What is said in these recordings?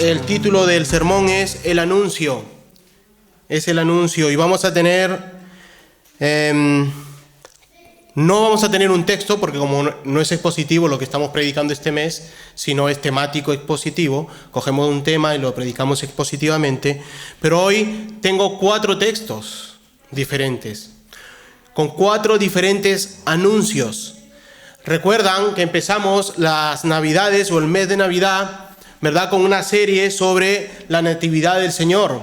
El título del sermón es El Anuncio. Es el anuncio. Y vamos a tener... no vamos a tener un texto, porque como no es expositivo lo que estamos predicando este mes, sino es temático expositivo, cogemos un tema y lo predicamos expositivamente. Pero hoy tengo 4 textos diferentes, con 4 diferentes anuncios. Recuerdan que empezamos las Navidades o el mes de Navidad, ¿verdad?, con una serie sobre la Natividad del Señor.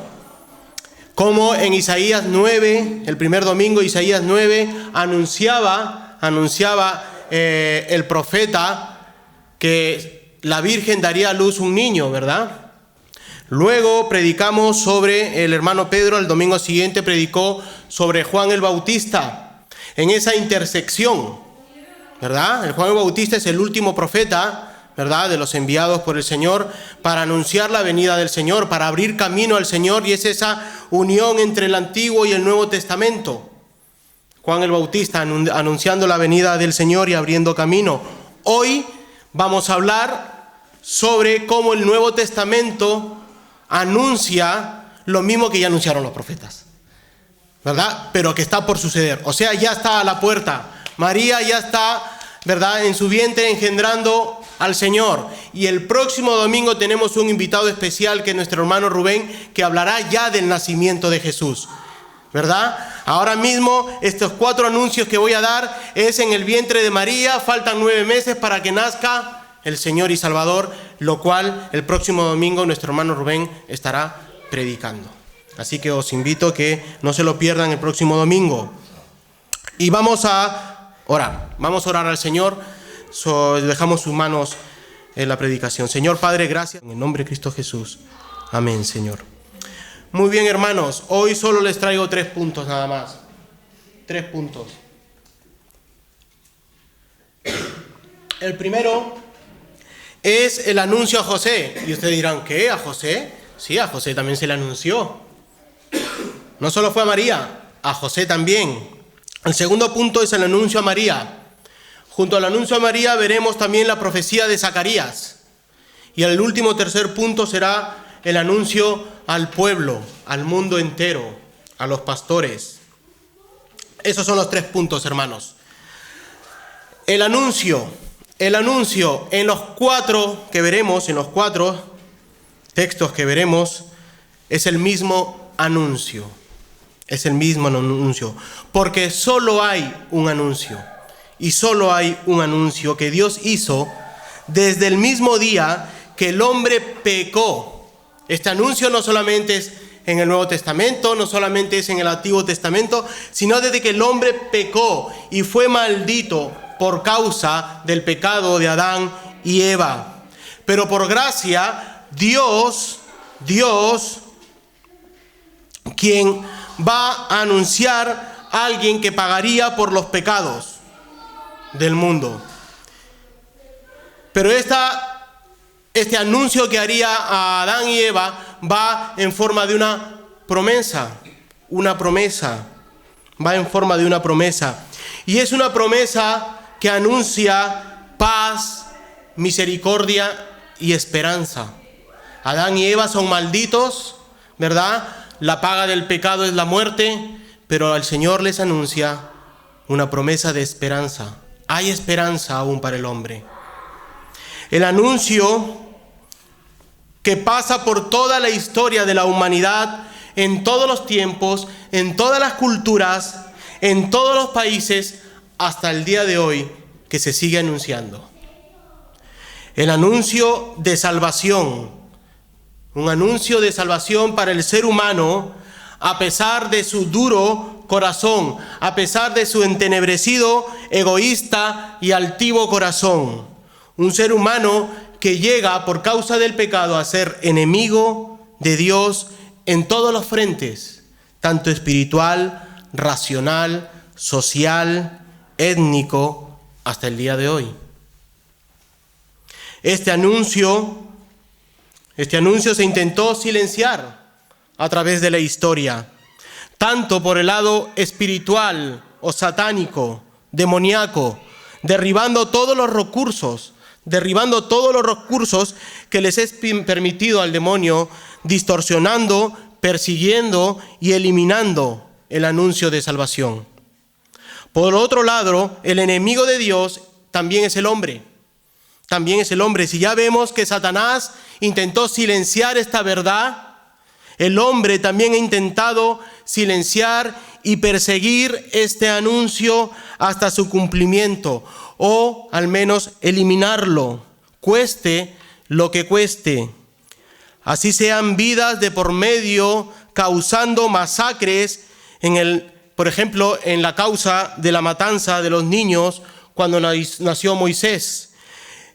Como en Isaías 9, el primer domingo, Isaías 9, anunciaba el profeta que la Virgen daría a luz un niño, ¿verdad? Luego predicamos sobre el hermano Pedro, el domingo siguiente predicó sobre Juan el Bautista, en esa intersección, ¿verdad? El Juan el Bautista es el último profeta, ¿verdad?, de los enviados por el Señor para anunciar la venida del Señor, para abrir camino al Señor, y es esa unión entre el Antiguo y el Nuevo Testamento. Juan el Bautista anunciando la venida del Señor y abriendo camino. Hoy vamos a hablar sobre cómo el Nuevo Testamento anuncia lo mismo que ya anunciaron los profetas, ¿verdad?, pero que está por suceder. O sea, ya está a la puerta. María ya está, ¿verdad?, en su vientre engendrando al Señor. Y el próximo domingo tenemos un invitado especial, que es nuestro hermano Rubén, que hablará ya del nacimiento de Jesús, ¿verdad? Ahora mismo estos 4 anuncios que voy a dar es en el vientre de María. Faltan 9 meses para que nazca el Señor y Salvador, lo cual el próximo domingo nuestro hermano Rubén estará predicando. Así que os invito a que no se lo pierdan el próximo domingo. Y vamos a orar al Señor. Dejamos sus manos en la predicación. Señor Padre, gracias. En el nombre de Cristo Jesús. Amén, Señor. Muy bien, hermanos. Hoy solo les traigo 3 puntos nada más. 3 puntos. El primero es el anuncio a José. Y ustedes dirán, ¿qué? ¿A José? Sí, a José también se le anunció. No solo fue a María, a José también. El segundo punto es el anuncio a María. Junto al anuncio a María veremos también la profecía de Zacarías. Y el último, tercer punto será el anuncio al pueblo, al mundo entero, a los pastores. Esos son los 3 puntos, hermanos. El anuncio en los 4 que veremos, en los 4 textos que veremos, es el mismo anuncio. Es el mismo anuncio, porque solo hay un anuncio. Y solo hay un anuncio que Dios hizo desde el mismo día que el hombre pecó. Este anuncio no solamente es en el Nuevo Testamento, no solamente es en el Antiguo Testamento, sino desde que el hombre pecó y fue maldito por causa del pecado de Adán y Eva. Pero por gracia, Dios, quien va a anunciar a alguien que pagaría por los pecados del mundo. Pero este anuncio que haría a Adán y Eva va en forma de una promesa, va en forma de una promesa. Y es una promesa que anuncia paz, misericordia y esperanza. Adán y Eva son malditos, ¿verdad? La paga del pecado es la muerte, pero el Señor les anuncia una promesa de esperanza. Hay esperanza aún para el hombre. El anuncio que pasa por toda la historia de la humanidad, en todos los tiempos, en todas las culturas, en todos los países, hasta el día de hoy, que se sigue anunciando. El anuncio de salvación. Un anuncio de salvación para el ser humano, a pesar de su duro corazón, a pesar de su entenebrecido, egoísta y altivo corazón. Un ser humano que llega por causa del pecado a ser enemigo de Dios en todos los frentes, tanto espiritual, racional, social, étnico, hasta el día de hoy. Este anuncio se intentó silenciar a través de la historia, tanto por el lado espiritual o satánico, demoníaco, derribando todos los recursos, derribando todos los recursos que les es permitido al demonio, distorsionando, persiguiendo y eliminando el anuncio de salvación. Por otro lado, el enemigo de Dios también es el hombre. También es el hombre. Si ya vemos que Satanás intentó silenciar esta verdad, el hombre también ha intentado silenciar y perseguir este anuncio hasta su cumplimiento, o al menos eliminarlo, cueste lo que cueste. Así sean vidas de por medio, causando masacres por ejemplo, en la causa de la matanza de los niños cuando nació Moisés,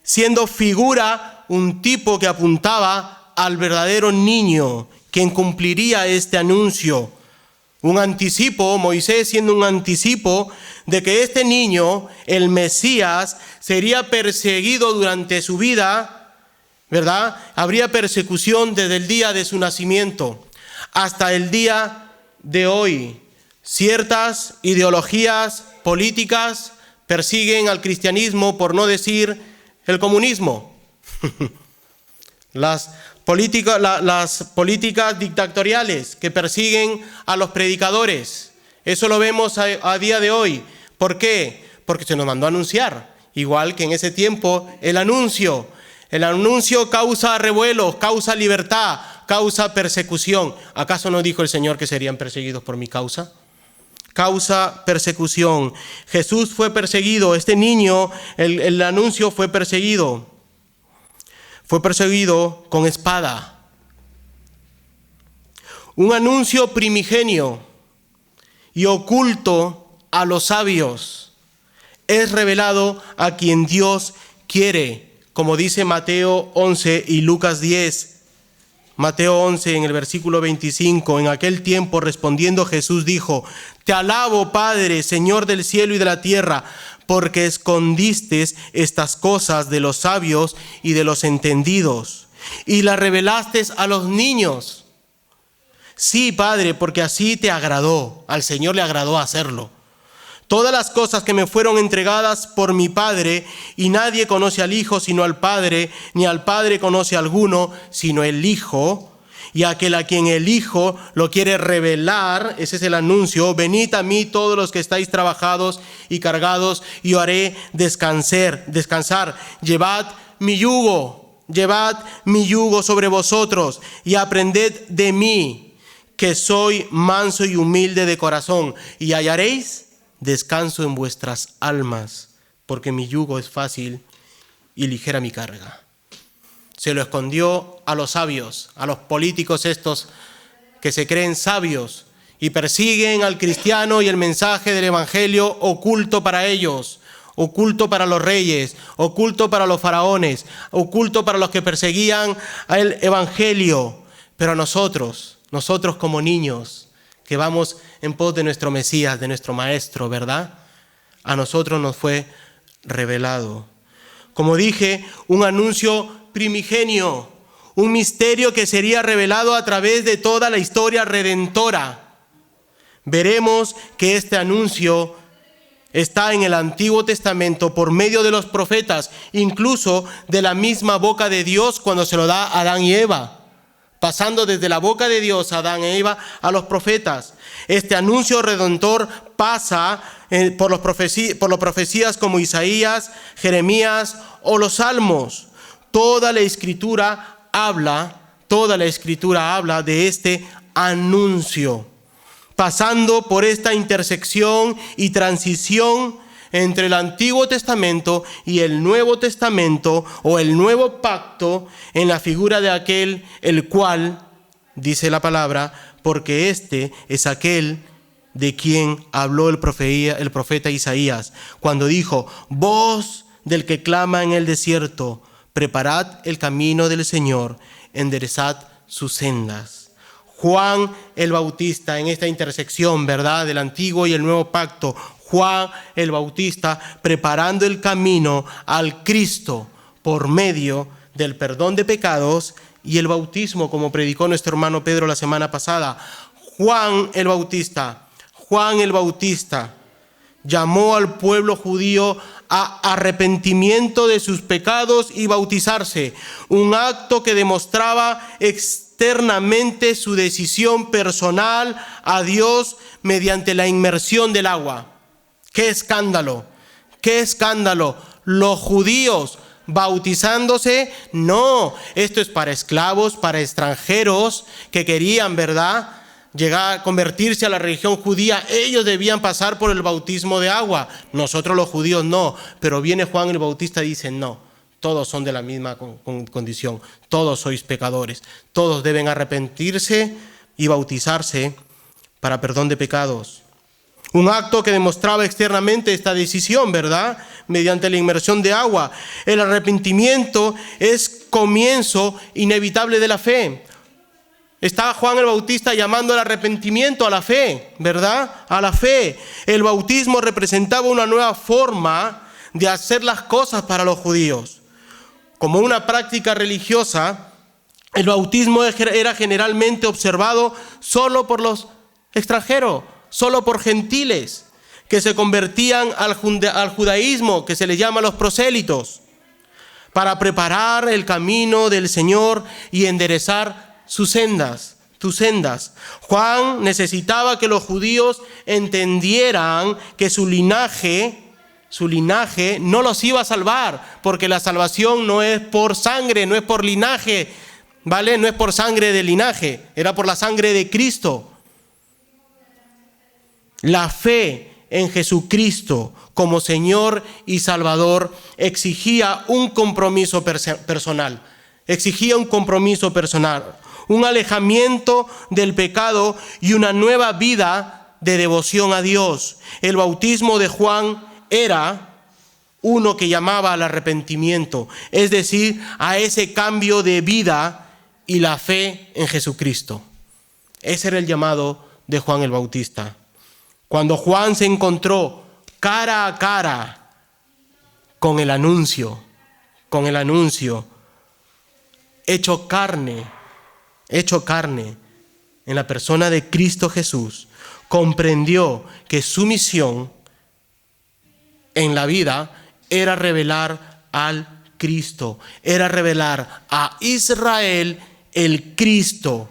siendo figura un tipo que apuntaba al verdadero niño, quien cumpliría este anuncio. Un anticipo, Moisés siendo un anticipo de que este niño, el Mesías, sería perseguido durante su vida, ¿verdad? Habría persecución desde el día de su nacimiento hasta el día de hoy. Ciertas ideologías políticas persiguen al cristianismo, por no decir el comunismo. Las políticas dictatoriales que persiguen a los predicadores. Eso lo vemos a día de hoy. ¿Por qué? Porque se nos mandó a anunciar. Igual que en ese tiempo el anuncio causa revuelos, causa libertad, causa persecución. ¿Acaso no dijo el Señor que serían perseguidos por mi causa? Causa persecución. Jesús fue perseguido. Este niño, el anuncio fue perseguido. Fue perseguido con espada. Un anuncio primigenio y oculto a los sabios es revelado a quien Dios quiere, como dice Mateo 11 y Lucas 10. Mateo 11 en el versículo 25, en aquel tiempo respondiendo Jesús dijo: Te alabo, Padre, Señor del cielo y de la tierra, porque escondiste estas cosas de los sabios y de los entendidos, y las revelaste a los niños. Sí, Padre, porque así te agradó, al Señor le agradó hacerlo. Todas las cosas que me fueron entregadas por mi Padre, y nadie conoce al Hijo sino al Padre, ni al Padre conoce a alguno sino el Hijo, y aquel a quien el Hijo lo quiere revelar. Ese es el anuncio: venid a mí todos los que estáis trabajados y cargados, y yo haré descansar. Llevad mi yugo sobre vosotros, y aprended de mí, que soy manso y humilde de corazón, y hallaréis descanso en vuestras almas, porque mi yugo es fácil y ligera mi carga. Se lo escondió a los sabios, a los políticos estos que se creen sabios y persiguen al cristiano y el mensaje del evangelio oculto para ellos, oculto para los reyes, oculto para los faraones, oculto para los que perseguían al evangelio. Pero a nosotros como niños que vamos en pos de nuestro Mesías, de nuestro Maestro, ¿verdad? A nosotros nos fue revelado. Como dije, un anuncio primigenio, un misterio que sería revelado a través de toda la historia redentora. Veremos que este anuncio está en el Antiguo Testamento por medio de los profetas, incluso de la misma boca de Dios cuando se lo da a Adán y Eva. Pasando desde la boca de Dios a Adán e Eva a los profetas. Este anuncio redentor pasa por las profecías como Isaías, Jeremías o los Salmos. Toda la Escritura habla de este anuncio, pasando por esta intersección y transición entre el Antiguo Testamento y el Nuevo Testamento, o el Nuevo Pacto, en la figura de aquel el cual, dice la palabra, porque este es aquel de quien habló el profeta Isaías, cuando dijo: voz del que clama en el desierto, preparad el camino del Señor, enderezad sus sendas. Juan el Bautista, en esta intersección, ¿verdad?, del Antiguo y el Nuevo Pacto, Juan el Bautista preparando el camino al Cristo por medio del perdón de pecados y el bautismo, como predicó nuestro hermano Pedro la semana pasada. Juan el Bautista llamó al pueblo judío a arrepentimiento de sus pecados y bautizarse, un acto que demostraba externamente su decisión personal a Dios mediante la inmersión del agua. ¡Qué escándalo! ¡Qué escándalo! Los judíos bautizándose, no, esto es para esclavos, para extranjeros que querían, ¿verdad?, llegar a convertirse a la religión judía. Ellos debían pasar por el bautismo de agua, nosotros los judíos no. Pero viene Juan el Bautista y dice, no, todos son de la misma condición, todos sois pecadores, todos deben arrepentirse y bautizarse para perdón de pecados. Un acto que demostraba externamente esta decisión, ¿verdad?, mediante la inmersión de agua. El arrepentimiento es comienzo inevitable de la fe. Está Juan el Bautista llamando al arrepentimiento a la fe, ¿verdad?, a la fe. El bautismo representaba una nueva forma de hacer las cosas para los judíos. Como una práctica religiosa, el bautismo era generalmente observado solo por los extranjeros, solo por gentiles que se convertían al judaísmo, que se les llama los prosélitos, para preparar el camino del Señor y enderezar sus sendas. Juan necesitaba que los judíos entendieran que su linaje no los iba a salvar, porque la salvación no es por sangre, no es por linaje, ¿vale? No es por sangre de linaje, era por la sangre de Cristo. La fe en Jesucristo como Señor y Salvador exigía un compromiso personal, un alejamiento del pecado y una nueva vida de devoción a Dios. El bautismo de Juan era uno que llamaba al arrepentimiento, es decir, a ese cambio de vida y la fe en Jesucristo. Ese era el llamado de Juan el Bautista. Cuando Juan se encontró cara a cara con el anuncio, hecho carne en la persona de Cristo Jesús, comprendió que su misión en la vida era revelar al Cristo, era revelar a Israel el Cristo.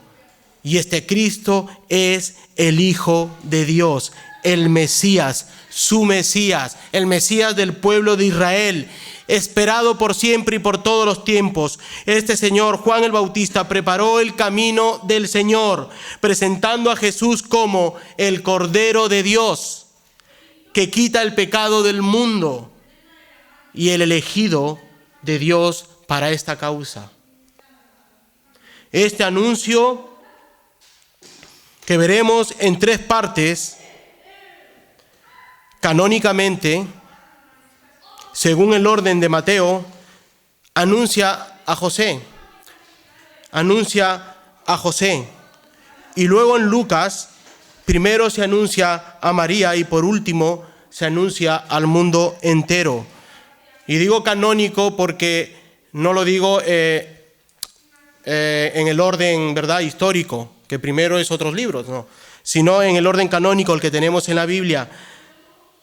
Y este Cristo es el Hijo de Dios, el Mesías, su Mesías, el Mesías del pueblo de Israel, esperado por siempre y por todos los tiempos. Este Señor, Juan el Bautista, preparó el camino del Señor, presentando a Jesús como el Cordero de Dios, que quita el pecado del mundo, y el elegido de Dios para esta causa. Este anuncio, que veremos en 3 partes, canónicamente, según el orden de Mateo, anuncia a José. Y luego en Lucas, primero se anuncia a María y por último se anuncia al mundo entero. Y digo canónico porque no lo digo en el orden, ¿verdad?, histórico, que primero es otros libros, no, sino en el orden canónico, el que tenemos en la Biblia.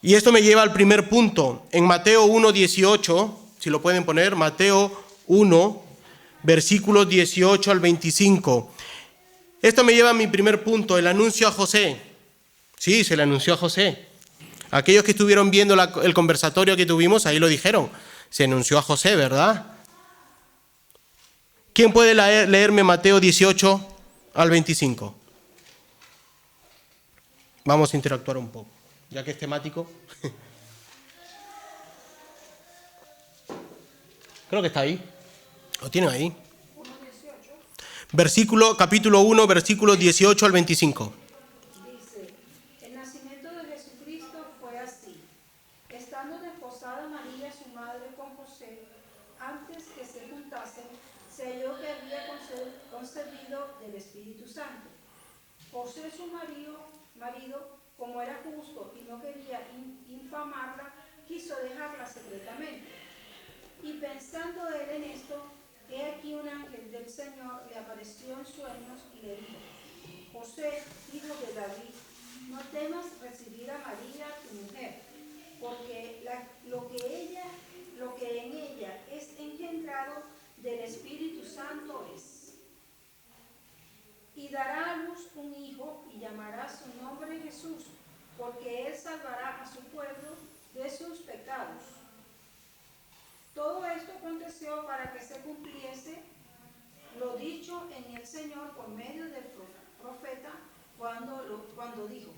Y esto me lleva al primer punto. En Mateo 1:18, si lo pueden poner, Mateo 1, versículos 18 al 25. Esto me lleva a mi primer punto, el anuncio a José. Sí, se le anunció a José. Aquellos que estuvieron viendo el conversatorio que tuvimos, ahí lo dijeron. Se anunció a José, ¿verdad? ¿Quién puede leerme Mateo 18 al 25? Vamos a interactuar un poco, ya que es temático. Creo que está ahí. ¿Lo tienen ahí? Capítulo 1, versículos 18 al 25. Dice, el nacimiento de Jesucristo fue así. Estando desposada María, su madre, con José, antes que se juntasen, se halló que había concebido del Espíritu Santo. José, su marido, como era justo y no quería infamarla, quiso dejarla secretamente. Y pensando él en esto, he aquí un ángel del Señor le apareció en sueños y le dijo: José, hijo de David, no temas recibir a María, tu mujer, porque la lo que en ella es engendrado del Espíritu Santo es. Y dará a luz un hijo y llamará su nombre Jesús, porque él salvará a su pueblo de sus pecados. Todo esto aconteció para que se cumpliese lo dicho en el Señor por medio del profeta cuando dijo: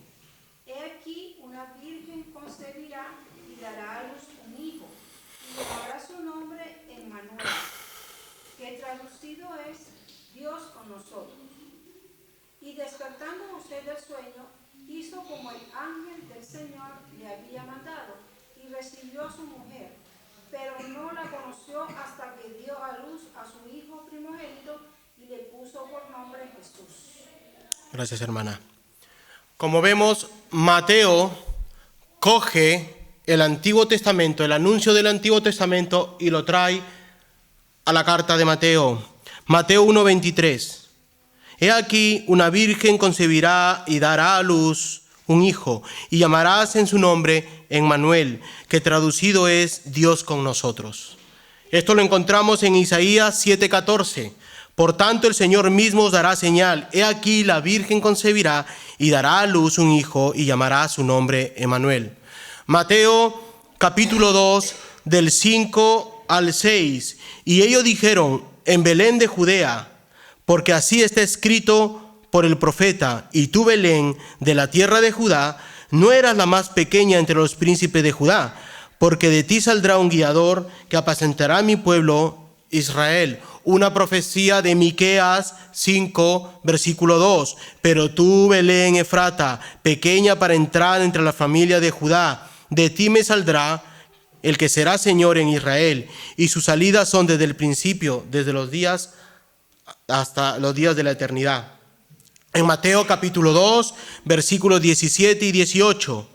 He aquí una virgen concebirá y dará a luz un hijo, y llamará su nombre Emmanuel, que traducido es Dios con nosotros. Y despertando José del sueño, hizo como el ángel del Señor le había mandado, y recibió a su mujer, pero no la conoció hasta que dio a luz a su hijo primogénito y le puso por nombre Jesús. Gracias, hermana. Como vemos, Mateo coge el Antiguo Testamento, el anuncio del Antiguo Testamento, y lo trae a la carta de Mateo. Mateo 1:23. He aquí una virgen concebirá y dará a luz un hijo, y llamarás en su nombre Emmanuel, que traducido es Dios con nosotros. Esto lo encontramos en Isaías 7:14. Por tanto, el Señor mismo os dará señal. He aquí la virgen concebirá y dará a luz un hijo, y llamará su nombre Emmanuel. Mateo capítulo 2, del 5 al 6. Y ellos dijeron: en Belén de Judea, porque así está escrito por el profeta: y tú, Belén, de la tierra de Judá, no eras la más pequeña entre los príncipes de Judá, porque de ti saldrá un guiador que apacentará a mi pueblo Israel. Una profecía de Miqueas 5, versículo 2. Pero tú, Belén Efrata, pequeña para entrar entre la familia de Judá, de ti me saldrá el que será Señor en Israel, y sus salidas son desde el principio, desde los días hasta los días de la eternidad. En Mateo capítulo 2, versículos 17 y 18.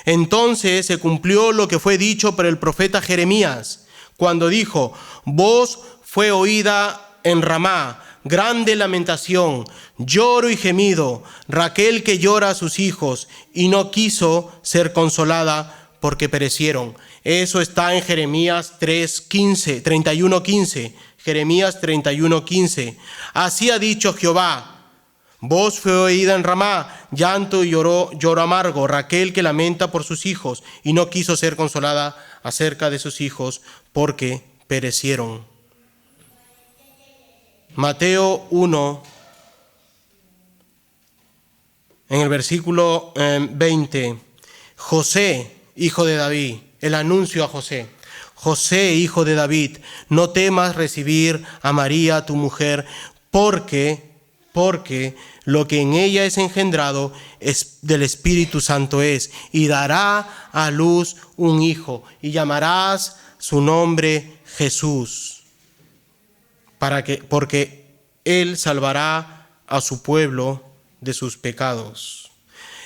Entonces se cumplió lo que fue dicho por el profeta Jeremías, cuando dijo: voz fue oída en Ramá, grande lamentación, lloro y gemido, Raquel que llora a sus hijos, y no quiso ser consolada porque perecieron. Eso está en Jeremías 31:15. Jeremías 31:15. Así ha dicho Jehová: voz fue oída en Ramá, llanto y lloro amargo, Raquel que lamenta por sus hijos, y no quiso ser consolada acerca de sus hijos porque perecieron. Mateo 1, en el versículo 20, José, hijo de David, el anuncio a José. José, hijo de David, no temas recibir a María, tu mujer, porque lo que en ella es engendrado es del Espíritu Santo es, y dará a luz un hijo, y llamarás su nombre Jesús, porque él salvará a su pueblo de sus pecados.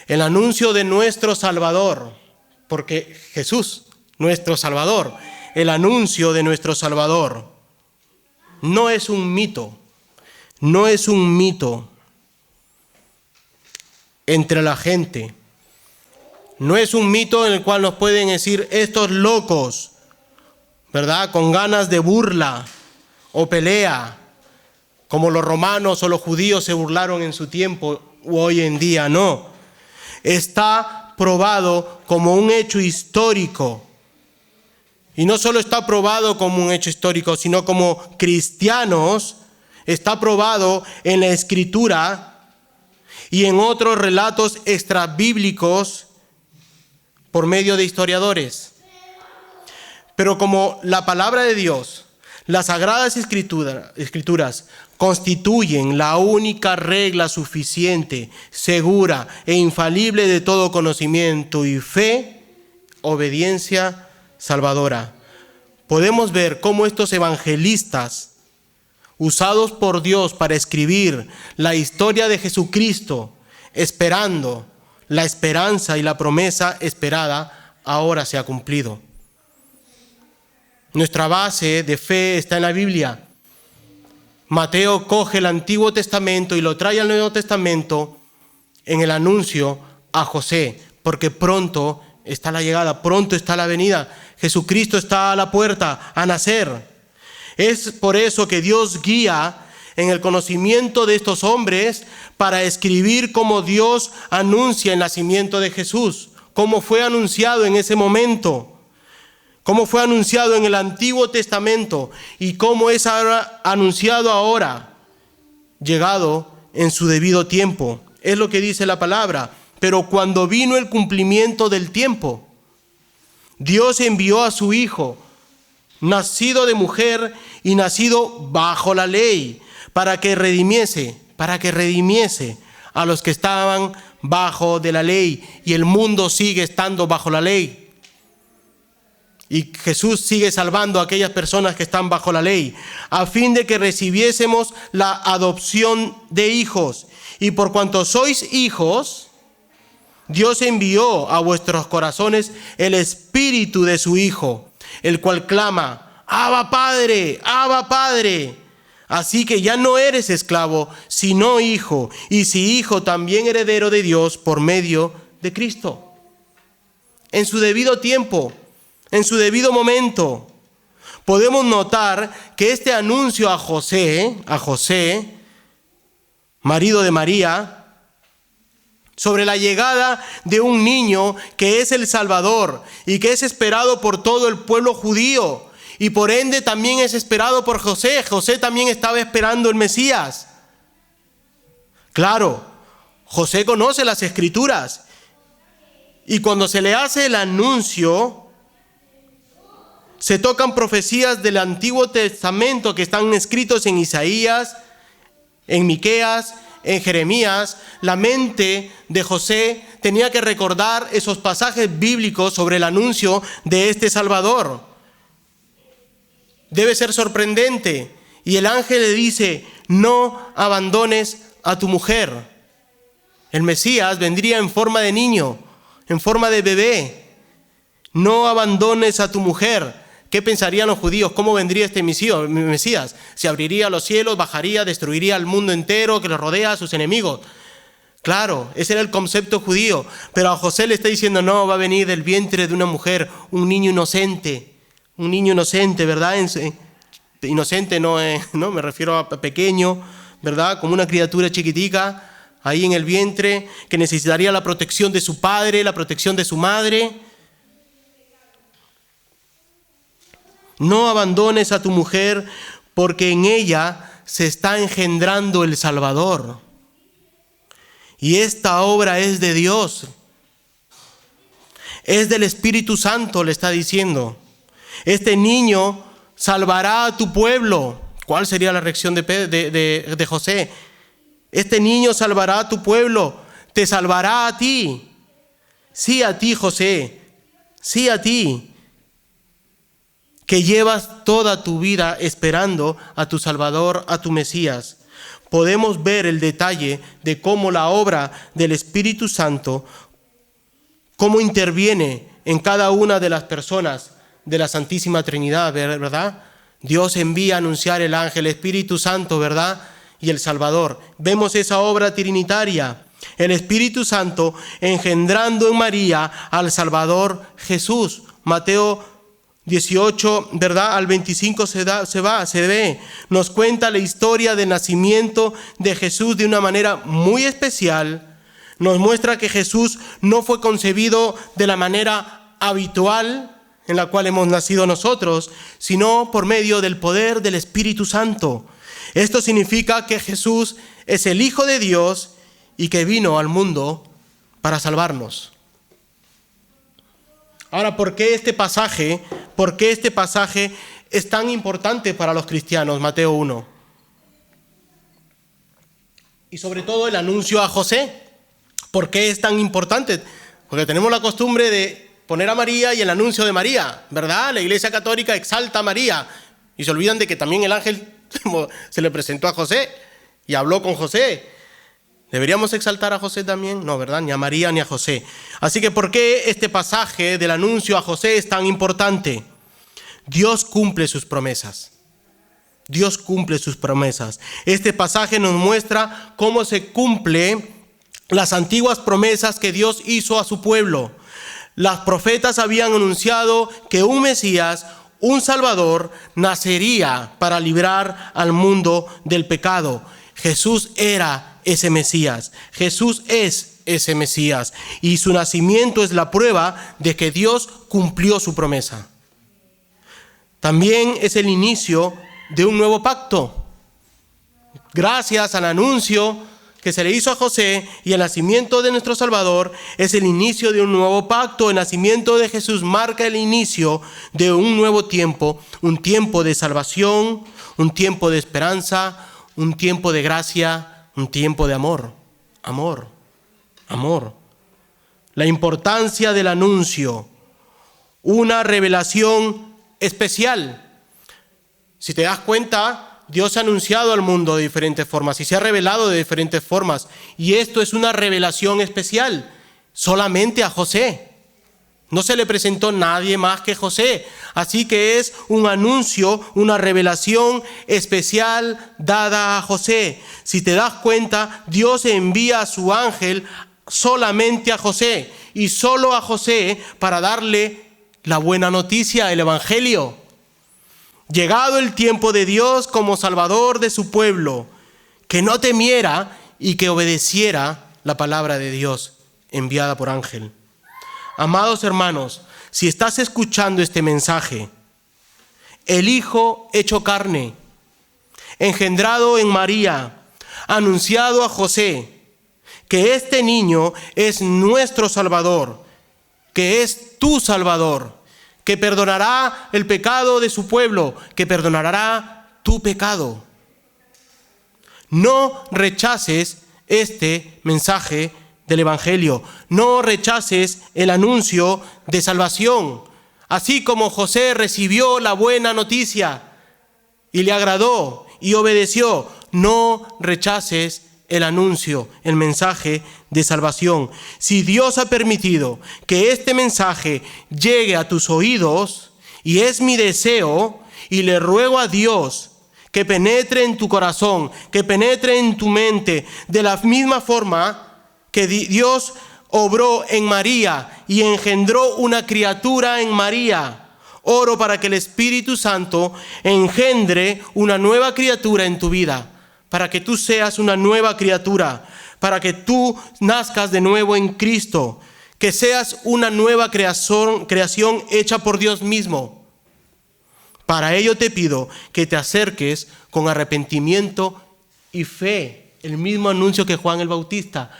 El anuncio de nuestro Salvador, porque Jesús, nuestro Salvador, el anuncio de nuestro Salvador no es un mito, no es un mito entre la gente, no es un mito en el cual nos pueden decir estos locos, ¿verdad?, con ganas de burla o pelea, como los romanos o los judíos se burlaron en su tiempo o hoy en día. No, está probado como un hecho histórico. Y no solo está probado como un hecho histórico, sino como cristianos está probado en la Escritura y en otros relatos extrabíblicos por medio de historiadores. Pero como la palabra de Dios, las Sagradas Escrituras constituyen la única regla suficiente, segura e infalible de todo conocimiento y fe, obediencia salvadora. Podemos ver cómo estos evangelistas, usados por Dios para escribir la historia de Jesucristo, esperando la esperanza y la promesa esperada, ahora se ha cumplido. Nuestra base de fe está en la Biblia. Mateo coge el Antiguo Testamento y lo trae al Nuevo Testamento en el anuncio a José, porque pronto está la llegada, pronto está la venida. Jesucristo está a la puerta, a nacer. Es por eso que Dios guía en el conocimiento de estos hombres para escribir cómo Dios anuncia el nacimiento de Jesús, cómo fue anunciado en ese momento, cómo fue anunciado en el Antiguo Testamento y cómo es ahora anunciado ahora, llegado en su debido tiempo. Es lo que dice la palabra. Pero cuando vino el cumplimiento del tiempo, Dios envió a su Hijo, nacido de mujer y nacido bajo la ley, para que redimiese a los que estaban bajo de la ley. Y el mundo sigue estando bajo la ley. Y Jesús sigue salvando a aquellas personas que están bajo la ley, a fin de que recibiésemos la adopción de hijos. Y por cuanto sois hijos, Dios envió a vuestros corazones el Espíritu de su Hijo, el cual clama, Abba Padre, Abba Padre. Así que ya no eres esclavo, sino hijo, y si hijo, también heredero de Dios por medio de Cristo. En su debido tiempo, en su debido momento, podemos notar que este anuncio a José, marido de María, sobre la llegada de un niño que es el Salvador y que es esperado por todo el pueblo judío, y por ende también es esperado por José. José también estaba esperando el Mesías. Claro, José conoce las Escrituras, y cuando se le hace el anuncio, se tocan profecías del Antiguo Testamento que están escritos en Isaías, en Miqueas, en Jeremías. La mente de José tenía que recordar esos pasajes bíblicos sobre el anuncio de este Salvador. Debe ser sorprendente. Y el ángel le dice, no abandones a tu mujer. El Mesías vendría en forma de niño, en forma de bebé. No abandones a tu mujer. ¿Qué pensarían los judíos? ¿Cómo vendría este Mesías? Se abriría los cielos, bajaría, destruiría el mundo entero que lo rodea, a sus enemigos. Claro, ese era el concepto judío. Pero a José le está diciendo, no, va a venir del vientre de una mujer, un niño inocente, ¿verdad? Inocente no, me refiero a pequeño, ¿verdad? Como una criatura chiquitica, ahí en el vientre, que necesitaría la protección de su padre, la protección de su madre. No abandones a tu mujer, porque en ella se está engendrando el Salvador. Y esta obra es de Dios. Es del Espíritu Santo, le está diciendo. Este niño salvará a tu pueblo. ¿Cuál sería la reacción de José? Este niño salvará a tu pueblo, te salvará a ti. Sí, a ti, José. Sí, a ti, que llevas toda tu vida esperando a tu Salvador, a tu Mesías. Podemos ver el detalle de cómo la obra del Espíritu Santo, cómo interviene en cada una de las personas de la Santísima Trinidad, ¿verdad? Dios envía a anunciar el ángel, el Espíritu Santo, ¿verdad? Y el Salvador. Vemos esa obra trinitaria. El Espíritu Santo engendrando en María al Salvador Jesús. Mateo 18, ¿verdad? Al 25 se ve. Nos cuenta la historia del nacimiento de Jesús de una manera muy especial. Nos muestra que Jesús no fue concebido de la manera habitual en la cual hemos nacido nosotros, sino por medio del poder del Espíritu Santo. Esto significa que Jesús es el Hijo de Dios y que vino al mundo para salvarnos. Ahora, ¿por qué este pasaje es tan importante para los cristianos, Mateo 1? Y sobre todo el anuncio a José. ¿Por qué es tan importante? Porque tenemos la costumbre de poner a María y el anuncio de María, ¿verdad? La Iglesia Católica exalta a María y se olvidan de que también el ángel se le presentó a José y habló con José. ¿Deberíamos exaltar a José también? No, ¿verdad? Ni a María ni a José. Así que, ¿por qué este pasaje del anuncio a José es tan importante? Dios cumple sus promesas. Dios cumple sus promesas. Este pasaje nos muestra cómo se cumplen las antiguas promesas que Dios hizo a su pueblo. Las profetas habían anunciado que un Mesías, un Salvador, nacería para librar al mundo del pecado. Jesús era ese Mesías. Jesús es ese Mesías. Y su nacimiento es la prueba de que Dios cumplió su promesa. También es el inicio de un nuevo pacto. Gracias al anuncio que se le hizo a José y el nacimiento de nuestro Salvador, es el inicio de un nuevo pacto. El nacimiento de Jesús marca el inicio de un nuevo tiempo, un tiempo de salvación, un tiempo de esperanza, un tiempo de gracia, un tiempo de amor. Amor, amor. La importancia del anuncio, una revelación especial. Si te das cuenta, Dios ha anunciado al mundo de diferentes formas y se ha revelado de diferentes formas. Y esto es una revelación especial, solamente a José. No se le presentó nadie más que José. Así que es un anuncio, una revelación especial dada a José. Si te das cuenta, Dios envía a su ángel solamente a José y solo a José para darle la buena noticia, el evangelio. Llegado el tiempo de Dios como Salvador de su pueblo, que no temiera y que obedeciera la palabra de Dios enviada por ángel. Amados hermanos, si estás escuchando este mensaje, el Hijo hecho carne, engendrado en María, anunciado a José, que este niño es nuestro Salvador, que es tu Salvador, que perdonará el pecado de su pueblo, que perdonará tu pecado. No rechaces este mensaje del Evangelio. No rechaces el anuncio de salvación. Así como José recibió la buena noticia y le agradó y obedeció, no rechaces el anuncio, el mensaje de salvación. Si Dios ha permitido que este mensaje llegue a tus oídos, y es mi deseo, y le ruego a Dios que penetre en tu corazón, que penetre en tu mente, de la misma forma que Dios obró en María y engendró una criatura en María. Oro para que el Espíritu Santo engendre una nueva criatura en tu vida, para que tú seas una nueva criatura, para que tú nazcas de nuevo en Cristo, que seas una nueva creación hecha por Dios mismo. Para ello te pido que te acerques con arrepentimiento y fe, el mismo anuncio que Juan el Bautista.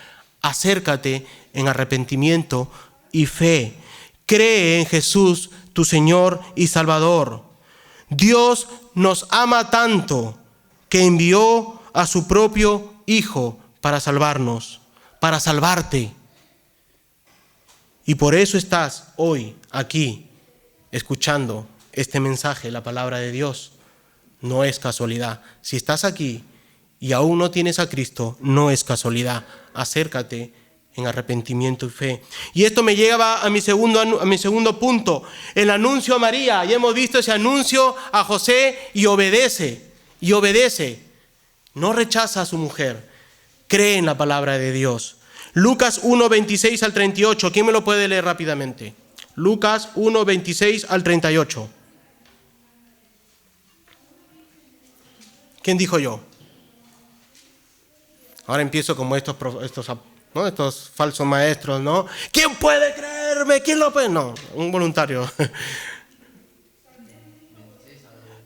Acércate en arrepentimiento y fe. Cree en Jesús, tu Señor y Salvador. Dios nos ama tanto que envió a su propio Hijo para salvarnos, para salvarte. Y por eso estás hoy aquí escuchando este mensaje, la palabra de Dios. No es casualidad. Si estás aquí y aún no tienes a Cristo, no es casualidad. Acércate en arrepentimiento y fe. Y esto me lleva a mi segundo punto, el anuncio a María. Ya hemos visto ese anuncio a José y obedece. No rechaza a su mujer, cree en la palabra de Dios. Lucas 1, 26 al 38, ¿quién me lo puede leer rápidamente? Lucas 1, 26 al 38. ¿Quién dijo yo? Ahora empiezo como estos falsos maestros, ¿no? ¿Quién puede creerme? ¿Quién lo puede? No, un voluntario.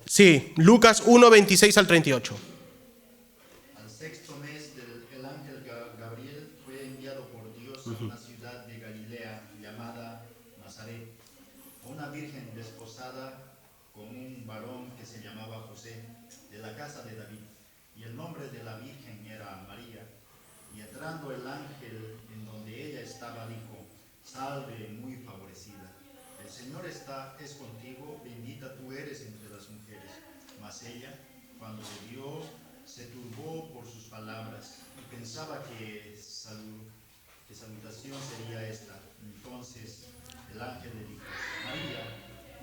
Sí, Lucas 1, 26 al 38. Al sexto mes el ángel Gabriel fue enviado por Dios a una ciudad de Galilea llamada Nazaret, a una virgen desposada con un varón que se llamaba José, de la casa de David, y el nombre de la virgen era María. Y entrando el ángel en donde ella estaba, dijo: Salve, muy favorecida, el Señor es contigo, bendita tú eres entre las mujeres. Mas ella, cuando le vio, se turbó por sus palabras y pensaba que salutación sería esta. Entonces el ángel le dijo: María,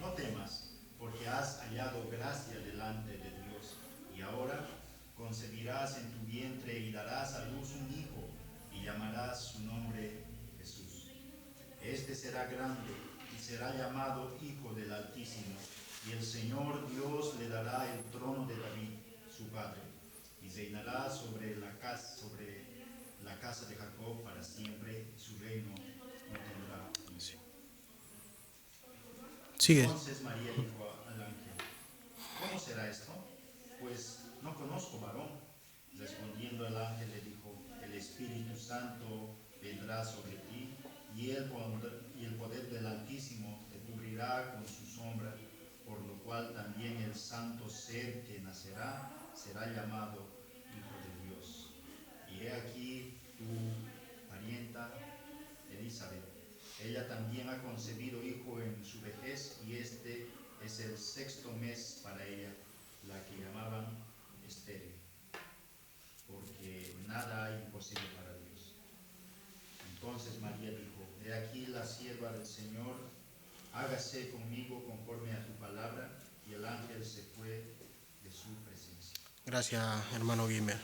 no temas, porque has hallado gracia delante de Dios, y ahora concebirás en tu vientre y darás a luz un hijo, y llamarás su nombre Jesús. Este será grande y será llamado Hijo del Altísimo, y el Señor Dios le dará el trono de David, su padre, y reinará sobre la casa de Jacob para siempre, y su reino no tendrá fin. Sigue. Entonces María dijo al ángel: ¿cómo será esto? Pues no conozco varón. Respondiendo el ángel le dijo: el Espíritu Santo vendrá sobre ti, y el poder del Altísimo te cubrirá con su sombra, por lo cual también el santo ser que nacerá será llamado Hijo de Dios. Y he aquí tu parienta Elizabeth, ella también ha concebido hijo en su vejez, y este es el 6º mes para ella, la que llamaban estéril, porque nada hay imposible para Dios. Entonces María dijo: he aquí la sierva del Señor, hágase conmigo conforme a tu palabra. Y el ángel se fue de su presencia. Gracias, hermano Guimer.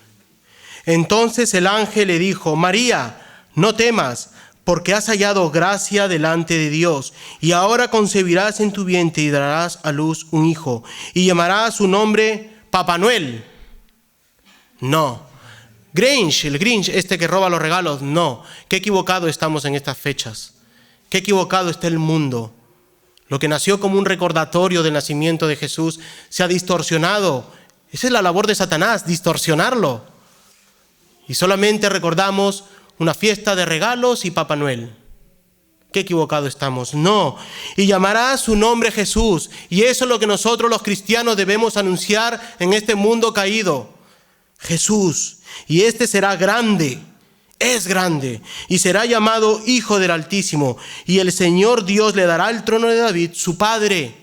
Entonces el ángel le dijo: María, no temas, porque has hallado gracia delante de Dios, y ahora concebirás en tu vientre y darás a luz un hijo, y llamarás su nombre Papá Noel. No. Grinch, el Grinch, este que roba los regalos. No. Qué equivocado estamos en estas fechas. Qué equivocado está el mundo. Lo que nació como un recordatorio del nacimiento de Jesús se ha distorsionado. Esa es la labor de Satanás, distorsionarlo. Y solamente recordamos una fiesta de regalos y Papá Noel. Qué equivocado estamos. No. Y llamará su nombre Jesús. Y eso es lo que nosotros los cristianos debemos anunciar en este mundo caído. Jesús. Y este será grande. Es grande. Y será llamado Hijo del Altísimo. Y el Señor Dios le dará el trono de David, su padre.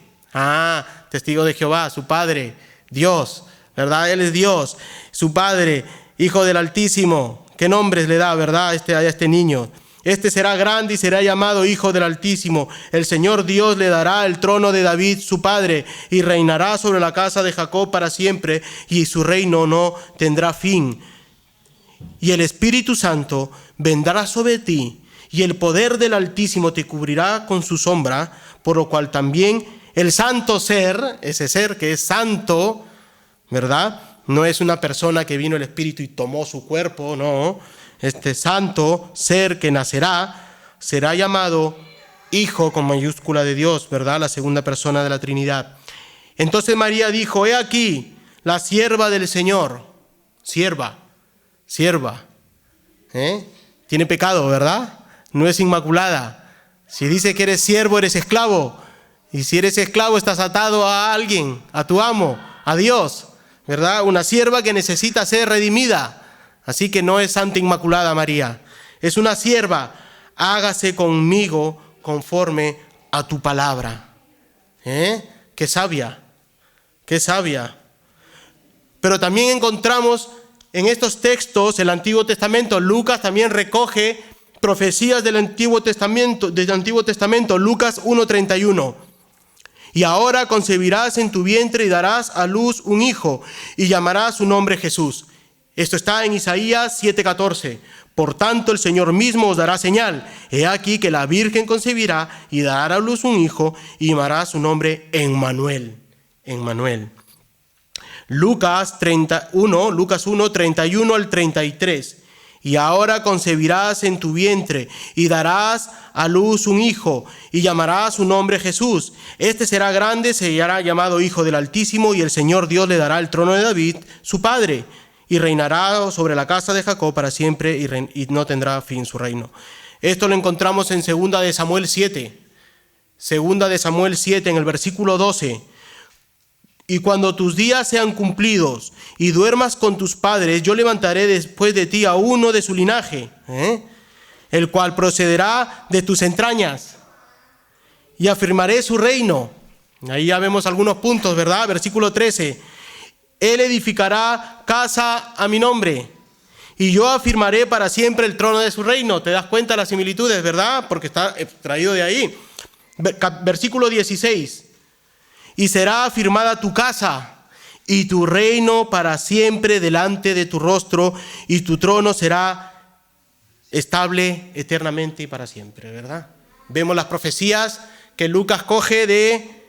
Testigo de Jehová, su padre. Dios. ¿Verdad? Él es Dios. Su padre. Hijo del Altísimo. ¿Qué nombres le da, verdad, a este niño? Este será grande y será llamado Hijo del Altísimo. El Señor Dios le dará el trono de David, su padre, y reinará sobre la casa de Jacob para siempre, y su reino no tendrá fin. Y el Espíritu Santo vendrá sobre ti, y el poder del Altísimo te cubrirá con su sombra, por lo cual también el santo ser, ese ser que es santo, ¿verdad? No es una persona que vino el Espíritu y tomó su cuerpo, no. Este santo ser que nacerá será llamado Hijo con mayúscula de Dios, ¿verdad? La segunda persona de la Trinidad. Entonces María dijo: he aquí la sierva del Señor. Sierva. Tiene pecado, ¿verdad? No es inmaculada. Si dice que eres siervo, eres esclavo. Y si eres esclavo, estás atado a alguien, a tu amo, a Dios, ¿verdad? Una sierva que necesita ser redimida. Así que no es Santa Inmaculada María. Es una sierva. Hágase conmigo conforme a tu palabra. Qué sabia. Qué sabia. Pero también encontramos en estos textos el Antiguo Testamento. Lucas también recoge profecías del Antiguo Testamento. Lucas 1:31. Y ahora concebirás en tu vientre y darás a luz un hijo, y llamarás su nombre Jesús. Esto está en Isaías 7:14. Por tanto, el Señor mismo os dará señal. He aquí que la Virgen concebirá y dará a luz un hijo, y llamará su nombre Emmanuel. Lucas 1:31 al 33. Y ahora concebirás en tu vientre y darás a luz un hijo, y llamarás su nombre Jesús. Este será grande, será llamado Hijo del Altísimo, y el Señor Dios le dará el trono de David, su padre, y reinará sobre la casa de Jacob para siempre, y no tendrá fin su reino. Esto lo encontramos en 2 de Samuel 7. 2 de Samuel 7, en el versículo 12. Y cuando tus días sean cumplidos y duermas con tus padres, yo levantaré después de ti a uno de su linaje, el cual procederá de tus entrañas, y afirmaré su reino. Ahí ya vemos algunos puntos, ¿verdad? Versículo 13. Él edificará casa a mi nombre, y yo afirmaré para siempre el trono de su reino. ¿Te das cuenta de las similitudes, verdad? Porque está traído de ahí. Versículo 16. Y será afirmada tu casa y tu reino para siempre delante de tu rostro, y tu trono será estable eternamente y para siempre, ¿verdad? Vemos las profecías que Lucas coge de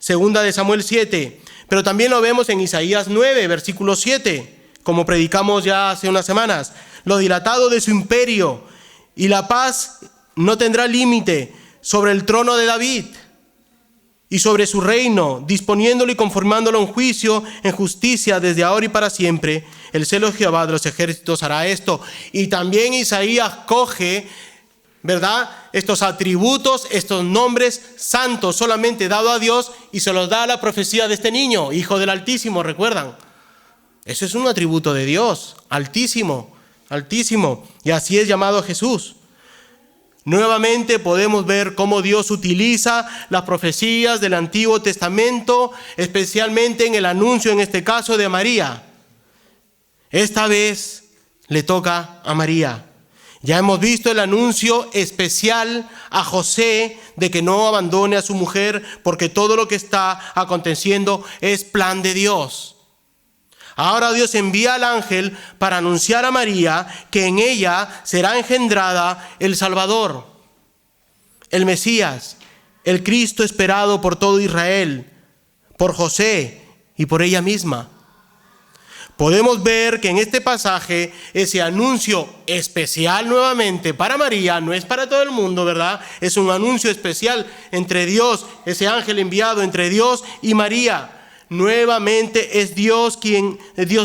2 de Samuel 7, pero también lo vemos en Isaías 9, versículo 7, como predicamos ya hace unas semanas. Lo dilatado de su imperio y la paz no tendrá límite sobre el trono de David y sobre su reino, disponiéndolo y conformándolo en juicio, en justicia, desde ahora y para siempre. El celo de Jehová de los ejércitos hará esto. Y también Isaías coge, ¿verdad?, estos atributos, estos nombres santos solamente dado a Dios, y se los da a la profecía de este niño, hijo del Altísimo, ¿recuerdan? Eso es un atributo de Dios, altísimo, altísimo. Y así es llamado Jesús. Nuevamente podemos ver cómo Dios utiliza las profecías del Antiguo Testamento, especialmente en el anuncio, en este caso, de María. Esta vez le toca a María. Ya hemos visto el anuncio especial a José de que no abandone a su mujer, porque todo lo que está aconteciendo es plan de Dios. Ahora Dios envía al ángel para anunciar a María que en ella será engendrada el Salvador, el Mesías, el Cristo esperado por todo Israel, por José y por ella misma. Podemos ver que en este pasaje ese anuncio especial nuevamente para María, no es para todo el mundo, ¿verdad? Es un anuncio especial entre Dios, ese ángel enviado entre Dios y María. Nuevamente es Dios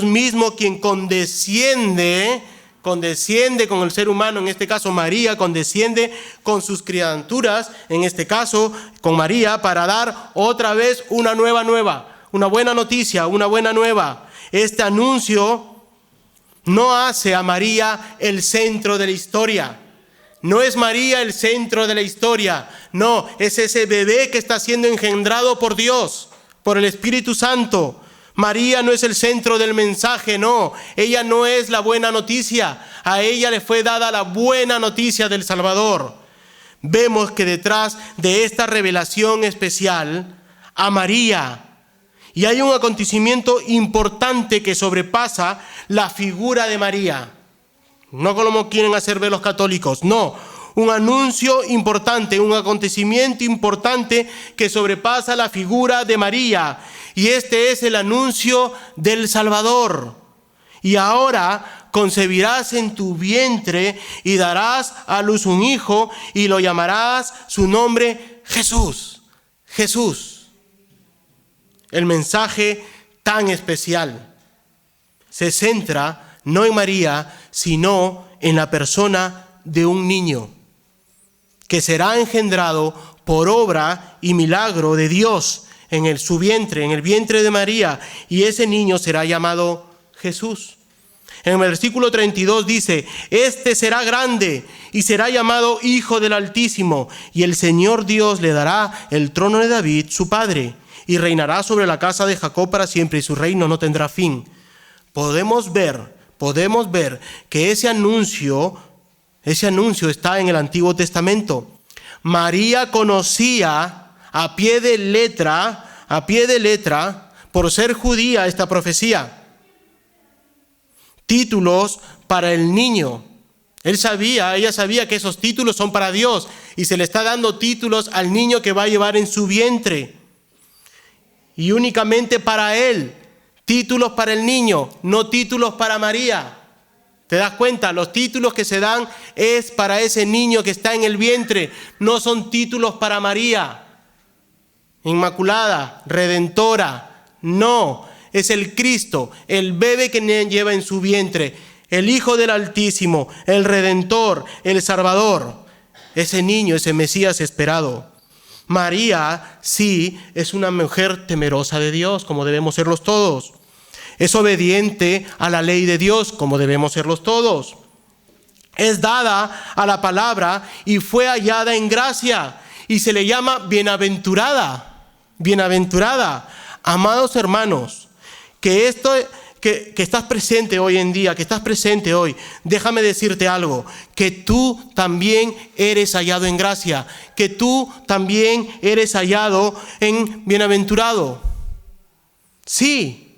mismo quien condesciende con el ser humano, en este caso María, condesciende con sus criaturas, en este caso con María, para dar otra vez una buena noticia, una buena nueva. Este anuncio no hace a María el centro de la historia. No es María el centro de la historia. No, es ese bebé que está siendo engendrado por Dios, por el Espíritu Santo. María no es el centro del mensaje, no. Ella no es la buena noticia. A ella le fue dada la buena noticia del Salvador. Vemos que detrás de esta revelación especial a María, y hay un acontecimiento importante que sobrepasa la figura de María. No como quieren hacer ver los católicos, no. Un anuncio importante, un acontecimiento importante que sobrepasa la figura de María. Y este es el anuncio del Salvador. Y ahora concebirás en tu vientre y darás a luz un hijo y lo llamarás su nombre Jesús. Jesús. El mensaje tan especial se centra no en María, sino en la persona de un niño que será engendrado por obra y milagro de Dios en su vientre, en el vientre de María, y ese niño será llamado Jesús. En el versículo 32 dice: este será grande y será llamado Hijo del Altísimo, y el Señor Dios le dará el trono de David, su padre, y reinará sobre la casa de Jacob para siempre, y su reino no tendrá fin. Podemos ver que ese anuncio está en el Antiguo Testamento. María conocía a pie de letra, por ser judía, esta profecía. Títulos para el niño. Ella sabía que esos títulos son para Dios, y se le está dando títulos al niño que va a llevar en su vientre. Y únicamente para él, títulos para el niño, no títulos para María. ¿Te das cuenta? Los títulos que se dan es para ese niño que está en el vientre, no son títulos para María. Inmaculada, Redentora, no, es el Cristo, el bebé que lleva en su vientre, el Hijo del Altísimo, el Redentor, el Salvador, ese niño, ese Mesías esperado. María sí es una mujer temerosa de Dios, como debemos serlos todos. Es obediente a la ley de Dios, como debemos serlos todos. Es dada a la palabra y fue hallada en gracia, y se le llama bienaventurada. Bienaventurada. Amados hermanos, que estás presente hoy en día, que estás presente hoy, déjame decirte algo, que tú también eres hallado en gracia, que tú también eres hallado en bienaventurado. Sí,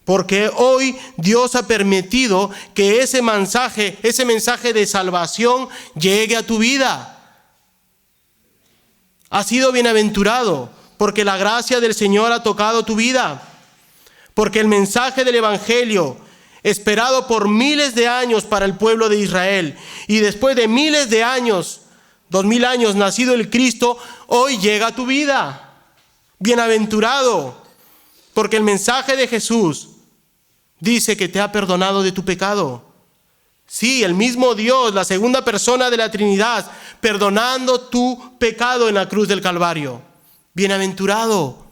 porque hoy Dios ha permitido que ese mensaje de salvación llegue a tu vida. Has sido bienaventurado, porque la gracia del Señor ha tocado tu vida. Porque el mensaje del Evangelio, esperado por miles de años para el pueblo de Israel, y después de miles de años, 2000 años, nacido el Cristo, hoy llega a tu vida. Bienaventurado, porque el mensaje de Jesús dice que te ha perdonado de tu pecado. Sí, el mismo Dios, la segunda persona de la Trinidad, perdonando tu pecado en la cruz del Calvario. Bienaventurado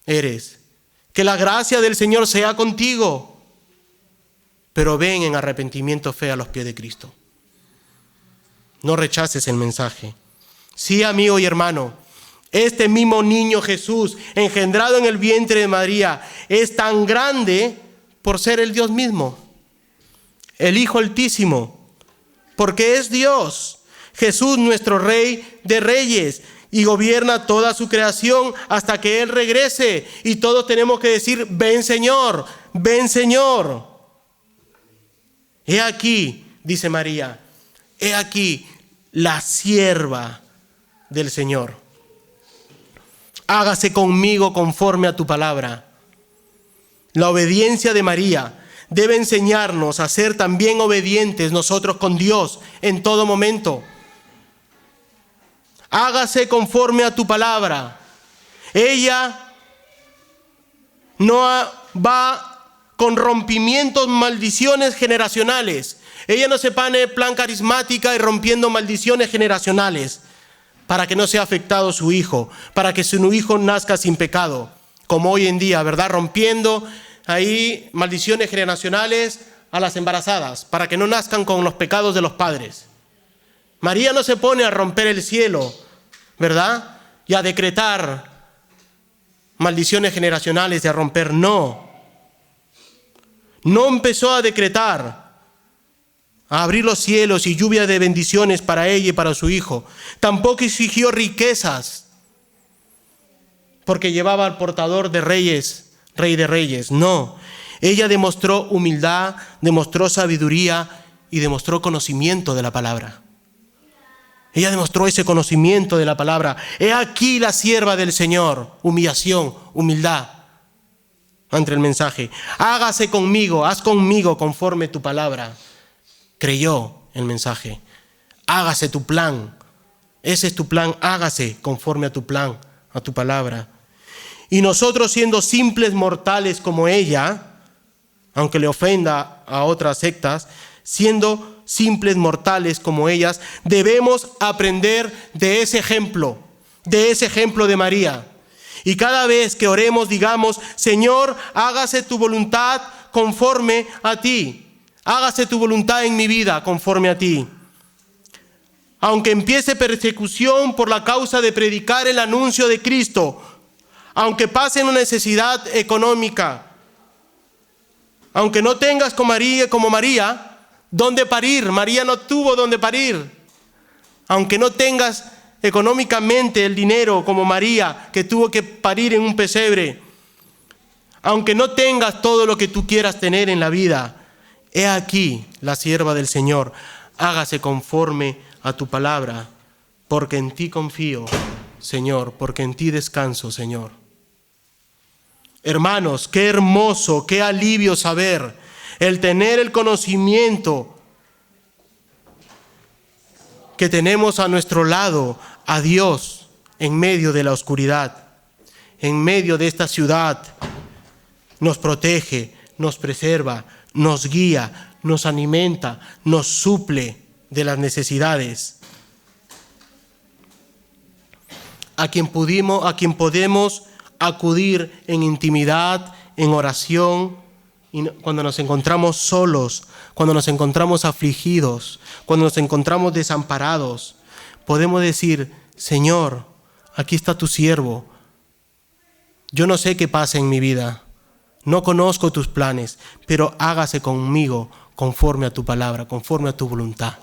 eres. Que la gracia del Señor sea contigo. Pero ven en arrepentimiento, fe a los pies de Cristo. No rechaces el mensaje. Sí, amigo y hermano, este mismo niño Jesús, engendrado en el vientre de María, es tan grande por ser el Dios mismo, el Hijo Altísimo, porque es Dios. Jesús, nuestro Rey de Reyes, y gobierna toda su creación hasta que Él regrese. Y todos tenemos que decir, ven Señor, ven Señor. He aquí, dice María, he aquí la sierva del Señor. Hágase conmigo conforme a tu palabra. La obediencia de María debe enseñarnos a ser también obedientes nosotros con Dios en todo momento. Hágase conforme a tu palabra. Ella no va con rompimientos, maldiciones generacionales. Ella no se pone plan carismática y rompiendo maldiciones generacionales para que no sea afectado su hijo, para que su hijo nazca sin pecado, como hoy en día, ¿verdad? Rompiendo ahí maldiciones generacionales a las embarazadas, para que no nazcan con los pecados de los padres. María no se pone a romper el cielo, ¿verdad? Y a decretar maldiciones generacionales y a romper, no. No empezó a decretar, a abrir los cielos y lluvia de bendiciones para ella y para su hijo. Tampoco exigió riquezas, porque llevaba al portador de reyes, rey de reyes. No, ella demostró humildad, demostró sabiduría y demostró conocimiento de la palabra. Ella demostró ese conocimiento de la palabra. He aquí la sierva del Señor. Humillación, humildad ante el mensaje. Hágase conmigo, haz conmigo conforme tu palabra. Creyó el mensaje. Hágase tu plan. Ese es tu plan, hágase conforme a tu plan, a tu palabra. Y nosotros, siendo simples mortales como ella, aunque le ofenda a otras sectas, siendo simples mortales como ellas, debemos aprender de ese ejemplo de María. Y cada vez que oremos, digamos, Señor, hágase tu voluntad conforme a ti. Hágase tu voluntad en mi vida conforme a ti. Aunque empiece persecución por la causa de predicar el anuncio de Cristo, aunque pase una necesidad económica, aunque no tengas como María, ¿dónde parir? María no tuvo dónde parir. Aunque no tengas económicamente el dinero como María, que tuvo que parir en un pesebre. Aunque no tengas todo lo que tú quieras tener en la vida, he aquí la sierva del Señor. Hágase conforme a tu palabra, porque en ti confío, Señor, porque en ti descanso, Señor. Hermanos, qué hermoso, qué alivio saber el tener el conocimiento que tenemos a nuestro lado a Dios en medio de la oscuridad, en medio de esta ciudad. Nos protege, nos preserva, nos guía, nos alimenta, nos suple de las necesidades. A quien podemos acudir en intimidad, en oración, y cuando nos encontramos solos, cuando nos encontramos afligidos, cuando nos encontramos desamparados, podemos decir, Señor, aquí está tu siervo. Yo no sé qué pasa en mi vida, no conozco tus planes, pero hágase conmigo conforme a tu palabra, conforme a tu voluntad.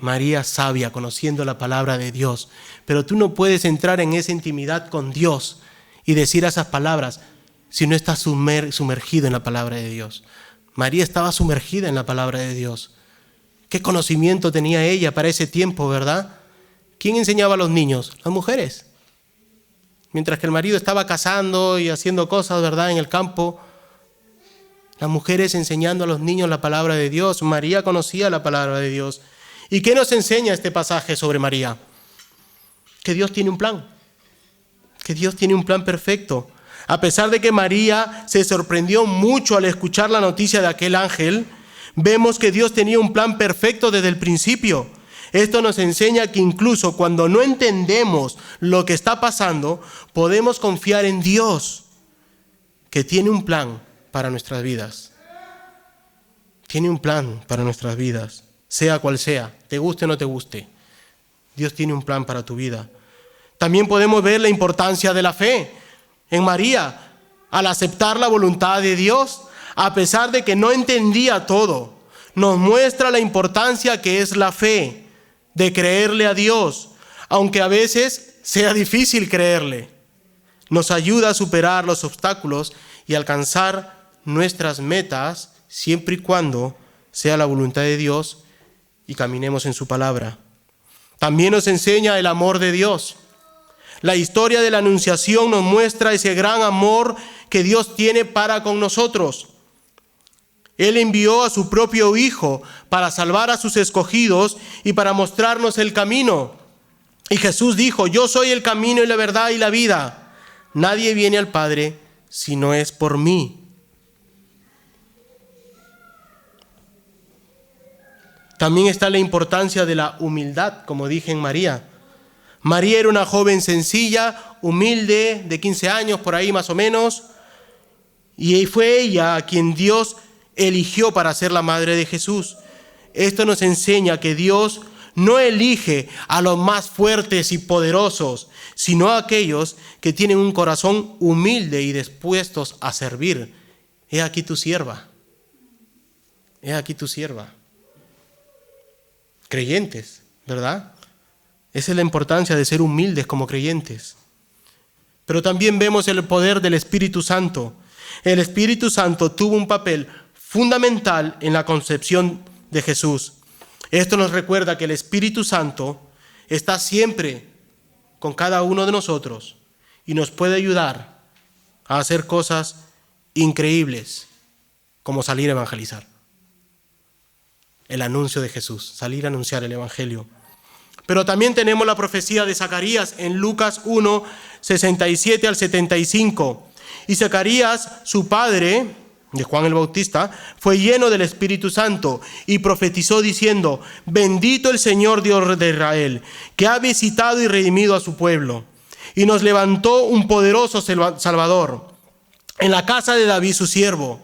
María sabia, conociendo la palabra de Dios, pero tú no puedes entrar en esa intimidad con Dios y decir esas palabras si no estás sumergido en la palabra de Dios. María estaba sumergida en la palabra de Dios. ¿Qué conocimiento tenía ella para ese tiempo, verdad? ¿Quién enseñaba a los niños? Las mujeres. Mientras que el marido estaba cazando y haciendo cosas, ¿verdad?, en el campo, las mujeres enseñando a los niños la palabra de Dios. María conocía la palabra de Dios. ¿Y qué nos enseña este pasaje sobre María? Que Dios tiene un plan. Que Dios tiene un plan perfecto. A pesar de que María se sorprendió mucho al escuchar la noticia de aquel ángel, vemos que Dios tenía un plan perfecto desde el principio. Esto nos enseña que incluso cuando no entendemos lo que está pasando, podemos confiar en Dios, que tiene un plan para nuestras vidas. Tiene un plan para nuestras vidas, sea cual sea, te guste o no te guste. Dios tiene un plan para tu vida. También podemos ver la importancia de la fe en María, al aceptar la voluntad de Dios, a pesar de que no entendía todo. Nos muestra la importancia que es la fe, de creerle a Dios, aunque a veces sea difícil creerle. Nos ayuda a superar los obstáculos y alcanzar nuestras metas, siempre y cuando sea la voluntad de Dios y caminemos en su palabra. También nos enseña el amor de Dios. La historia de la Anunciación nos muestra ese gran amor que Dios tiene para con nosotros. Él envió a su propio Hijo para salvar a sus escogidos y para mostrarnos el camino. Y Jesús dijo: yo soy el camino y la verdad y la vida. Nadie viene al Padre si no es por mí. También está la importancia de la humildad, como dije en María. María era una joven sencilla, humilde, de 15 años, por ahí más o menos. Y fue ella a quien Dios eligió para ser la madre de Jesús. Esto nos enseña que Dios no elige a los más fuertes y poderosos, sino a aquellos que tienen un corazón humilde y dispuestos a servir. He aquí tu sierva. He aquí tu sierva. Creyentes, ¿verdad? Esa es la importancia de ser humildes como creyentes. Pero también vemos el poder del Espíritu Santo. El Espíritu Santo tuvo un papel fundamental en la concepción de Jesús. Esto nos recuerda que el Espíritu Santo está siempre con cada uno de nosotros y nos puede ayudar a hacer cosas increíbles, como salir a evangelizar. El anuncio de Jesús, salir a anunciar el Evangelio. Pero también tenemos la profecía de Zacarías en Lucas 1, 67 al 75. Y Zacarías, su padre, de Juan el Bautista, fue lleno del Espíritu Santo y profetizó diciendo: bendito el Señor Dios de Israel, que ha visitado y redimido a su pueblo, y nos levantó un poderoso Salvador en la casa de David su siervo,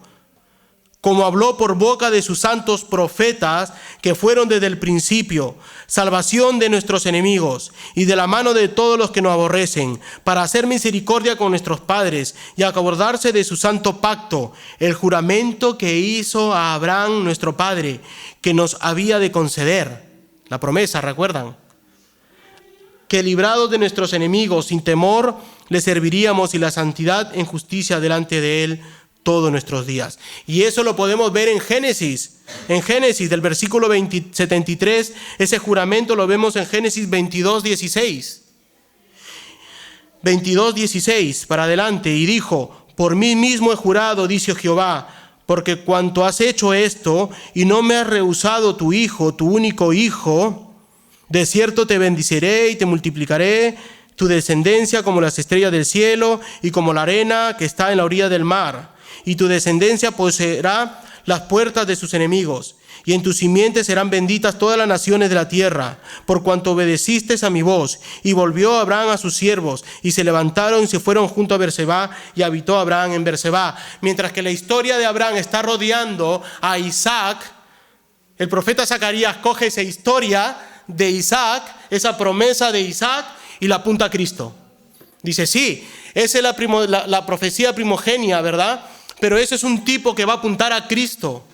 como habló por boca de sus santos profetas que fueron desde el principio, salvación de nuestros enemigos y de la mano de todos los que nos aborrecen, para hacer misericordia con nuestros padres y acordarse de su santo pacto, el juramento que hizo a Abraham nuestro padre, que nos había de conceder. La promesa, ¿recuerdan? Que librados de nuestros enemigos, sin temor, le serviríamos y la santidad en justicia delante de él todos nuestros días. Y eso lo podemos ver en Génesis. En Génesis, del versículo 73, ese juramento lo vemos en Génesis 22:16. 22:16 para adelante. Y dijo: por mí mismo he jurado, dice Jehová, porque cuanto has hecho esto y no me has rehusado tu hijo, tu único hijo, de cierto te bendeciré y te multiplicaré tu descendencia como las estrellas del cielo y como la arena que está en la orilla del mar. Y tu descendencia poseerá las puertas de sus enemigos, y en tu simiente serán benditas todas las naciones de la tierra, por cuanto obedeciste a mi voz. Y volvió Abraham a sus siervos, y se levantaron y se fueron junto a Berseba, y habitó Abraham en Berseba. Mientras que la historia de Abraham está rodeando a Isaac, el profeta Zacarías coge esa historia de Isaac, esa promesa de Isaac, y la apunta a Cristo. Dice, sí, esa es la profecía primogénia, ¿verdad? Pero eso es un tipo que va a apuntar a Cristo.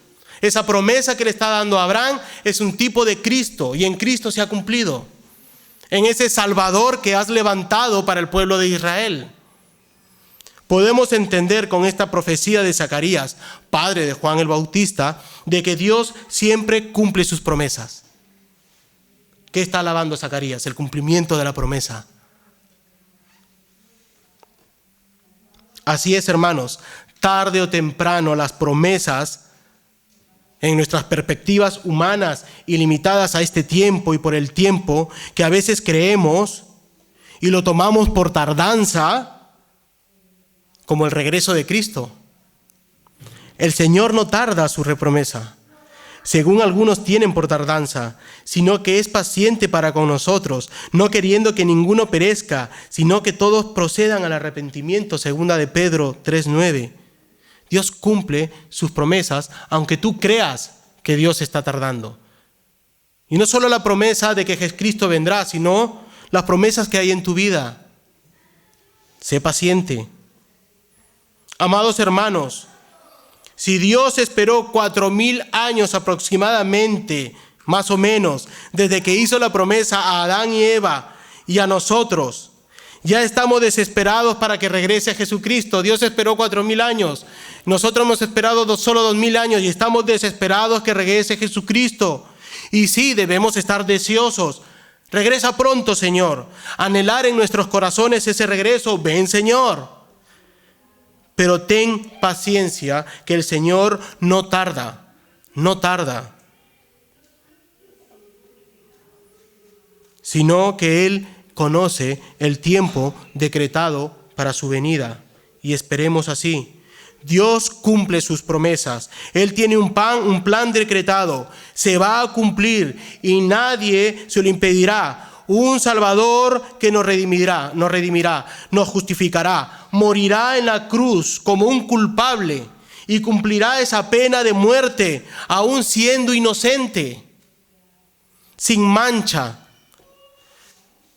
Esa promesa que le está dando a Abraham es un tipo de Cristo, y en Cristo se ha cumplido. En ese Salvador que has levantado para el pueblo de Israel. Podemos entender con esta profecía de Zacarías, padre de Juan el Bautista, de que Dios siempre cumple sus promesas. ¿Qué está alabando Zacarías? El cumplimiento de la promesa. Así es, hermanos, tarde o temprano las promesas en nuestras perspectivas humanas y limitadas a este tiempo y por el tiempo que a veces creemos y lo tomamos por tardanza, como el regreso de Cristo. El Señor no tarda su promesa, según algunos tienen por tardanza, sino que es paciente para con nosotros, no queriendo que ninguno perezca, sino que todos procedan al arrepentimiento, segunda de Pedro 3:9. Dios cumple sus promesas, aunque tú creas que Dios está tardando. Y no solo la promesa de que Jesucristo vendrá, sino las promesas que hay en tu vida. Sé paciente. Amados hermanos, si Dios esperó 4,000 años aproximadamente, más o menos, desde que hizo la promesa a Adán y Eva y a nosotros, ya estamos desesperados para que regrese a Jesucristo. Dios esperó 4,000 años. Nosotros hemos esperado solo 2,000 años y estamos desesperados que regrese Jesucristo. Y sí, debemos estar deseosos. Regresa pronto, Señor. Anhelar en nuestros corazones ese regreso. Ven, Señor. Pero ten paciencia, que el Señor no tarda, sino que Él conoce el tiempo decretado para su venida, y esperemos así. Dios cumple sus promesas. Él tiene un plan decretado, se va a cumplir y nadie se lo impedirá. Un Salvador que nos redimirá, nos justificará, morirá en la cruz como un culpable y cumplirá esa pena de muerte, aún siendo inocente, sin mancha.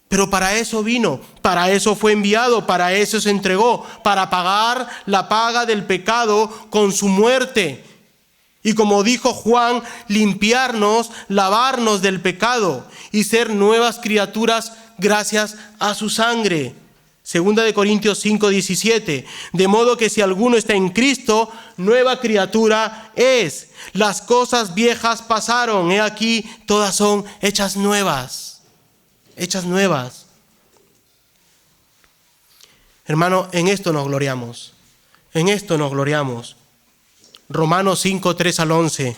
Pero para eso vino, para eso fue enviado, para eso se entregó, para pagar la paga del pecado con su muerte. Y como dijo Juan, limpiarnos, lavarnos del pecado y ser nuevas criaturas gracias a su sangre. Segunda de Corintios 5:17. De modo que si alguno está en Cristo, nueva criatura es. Las cosas viejas pasaron, he aquí, todas son hechas nuevas. Hechas nuevas. Hermano, en esto nos gloriamos. En esto nos gloriamos. Romanos 5:3-11.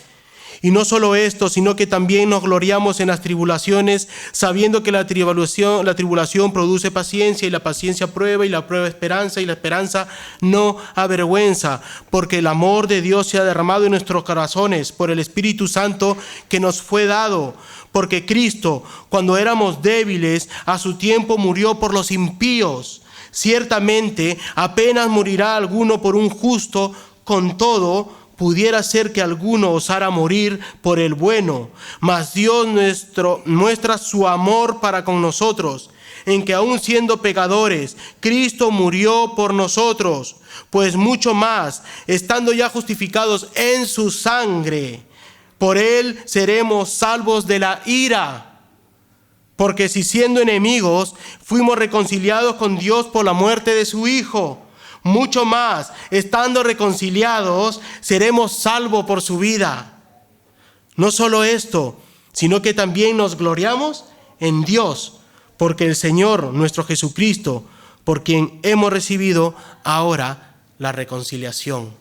Y no solo esto, sino que también nos gloriamos en las tribulaciones, sabiendo que la tribulación produce paciencia, y la paciencia prueba, y la prueba esperanza, y la esperanza no avergüenza, porque el amor de Dios se ha derramado en nuestros corazones por el Espíritu Santo que nos fue dado. Porque Cristo, cuando éramos débiles, a su tiempo murió por los impíos. Ciertamente, apenas morirá alguno por un justo, con todo, pudiera ser que alguno osara morir por el bueno, mas Dios muestra su amor para con nosotros, en que aun siendo pecadores, Cristo murió por nosotros, pues mucho más, estando ya justificados en su sangre, por él seremos salvos de la ira. Porque si siendo enemigos, fuimos reconciliados con Dios por la muerte de su Hijo, mucho más, estando reconciliados, seremos salvos por su vida. No solo esto, sino que también nos gloriamos en Dios, porque el Señor, nuestro Jesucristo, por quien hemos recibido ahora la reconciliación.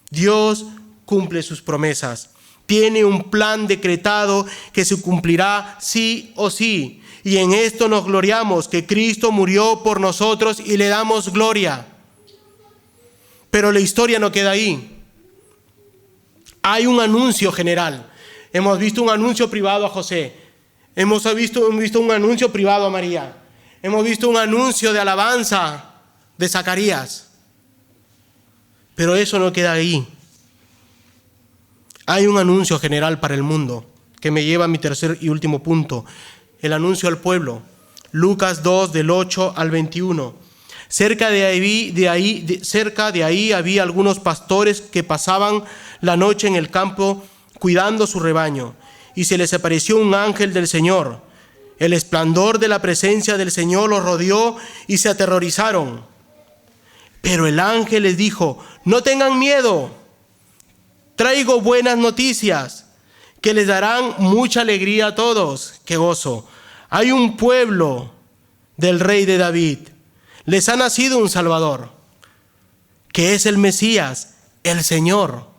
Dios cumple sus promesas. Tiene un plan decretado que se cumplirá sí o sí. Y en esto nos gloriamos, que Cristo murió por nosotros y le damos gloria. Pero la historia no queda ahí. Hay un anuncio general. Hemos visto un anuncio privado a José. Hemos visto un anuncio privado a María. Hemos visto un anuncio de alabanza de Zacarías. Pero eso no queda ahí. Hay un anuncio general para el mundo, que me lleva a mi tercer y último punto. El anuncio al pueblo. Lucas 2, del 8 al 21. Cerca de ahí había algunos pastores que pasaban la noche en el campo cuidando su rebaño. Y se les apareció un ángel del Señor. El esplendor de la presencia del Señor los rodeó y se aterrorizaron. Pero el ángel les dijo: no tengan miedo. Traigo buenas noticias que les darán mucha alegría a todos. ¡Qué gozo! Hay un pueblo del rey de David. Les ha nacido un Salvador, que es el Mesías, el Señor.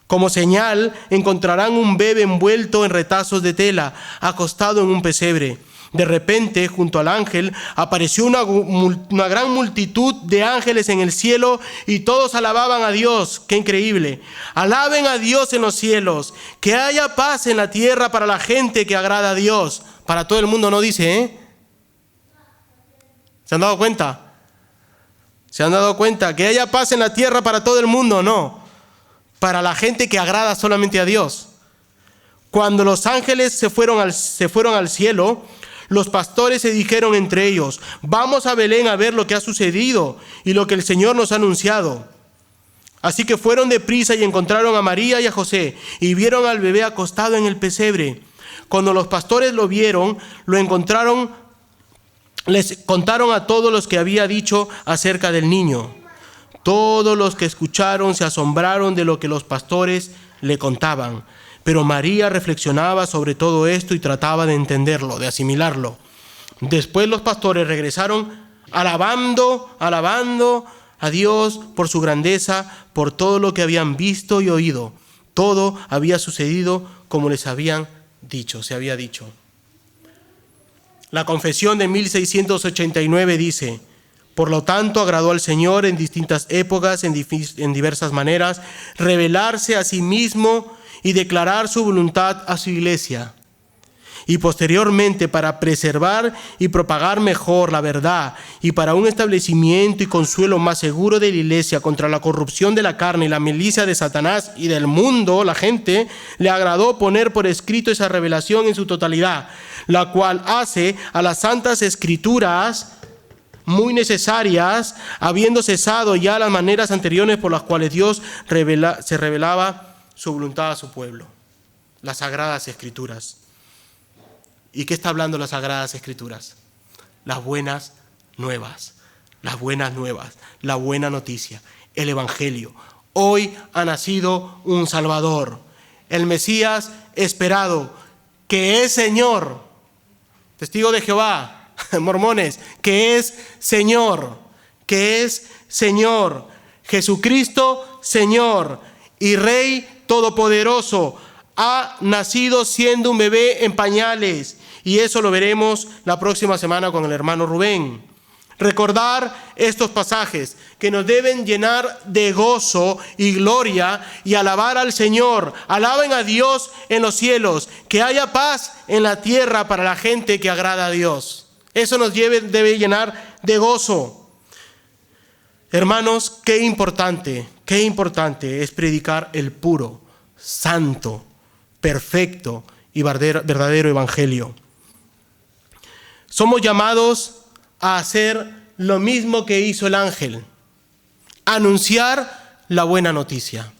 Como señal encontrarán un bebé envuelto en retazos de tela, acostado en un pesebre. De repente, junto al ángel, apareció una gran multitud de ángeles en el cielo y todos alababan a Dios. ¡Qué increíble! Alaben a Dios en los cielos, que haya paz en la tierra para la gente que agrada a Dios. Para todo el mundo no dice, ¿eh? ¿Se han dado cuenta? ¿Se han dado cuenta? Que haya paz en la tierra para todo el mundo, no. Para la gente que agrada solamente a Dios. Cuando los ángeles se fueron al cielo, los pastores se dijeron entre ellos: vamos a Belén a ver lo que ha sucedido y lo que el Señor nos ha anunciado. Así que fueron deprisa y encontraron a María y a José y vieron al bebé acostado en el pesebre. Cuando los pastores lo vieron, lo encontraron, les contaron a todos los que había dicho acerca del niño. Todos los que escucharon se asombraron de lo que los pastores le contaban. Pero María reflexionaba sobre todo esto y trataba de entenderlo, de asimilarlo. Después los pastores regresaron alabando a Dios por su grandeza, por todo lo que habían visto y oído. Todo había sucedido como les habían dicho, se había dicho. La confesión de 1689 dice: por lo tanto, agradó al Señor en distintas épocas, en diversas maneras, revelarse a sí mismo y declarar su voluntad a su iglesia. Y posteriormente, para preservar y propagar mejor la verdad y para un establecimiento y consuelo más seguro de la iglesia contra la corrupción de la carne y la milicia de Satanás y del mundo, la gente, le agradó poner por escrito esa revelación en su totalidad, la cual hace a las santas escrituras muy necesarias, habiendo cesado ya las maneras anteriores por las cuales Dios se revelaba su voluntad a su pueblo. Las Sagradas Escrituras. ¿Y qué está hablando las Sagradas Escrituras? Las buenas nuevas, la buena noticia, el Evangelio. Hoy ha nacido un Salvador, el Mesías esperado, que es Señor. Testigo de Jehová, mormones, que es Señor, Jesucristo, Señor y Rey Todopoderoso, ha nacido siendo un bebé en pañales, y eso lo veremos la próxima semana con el hermano Rubén. Recordar estos pasajes que nos deben llenar de gozo y gloria y alabar al Señor. Alaben a Dios en los cielos, que haya paz en la tierra para la gente que agrada a Dios. Eso nos debe llenar de gozo. Hermanos, qué importante es predicar el puro, santo, perfecto y verdadero evangelio. Somos llamados a hacer lo mismo que hizo el ángel: anunciar la buena noticia.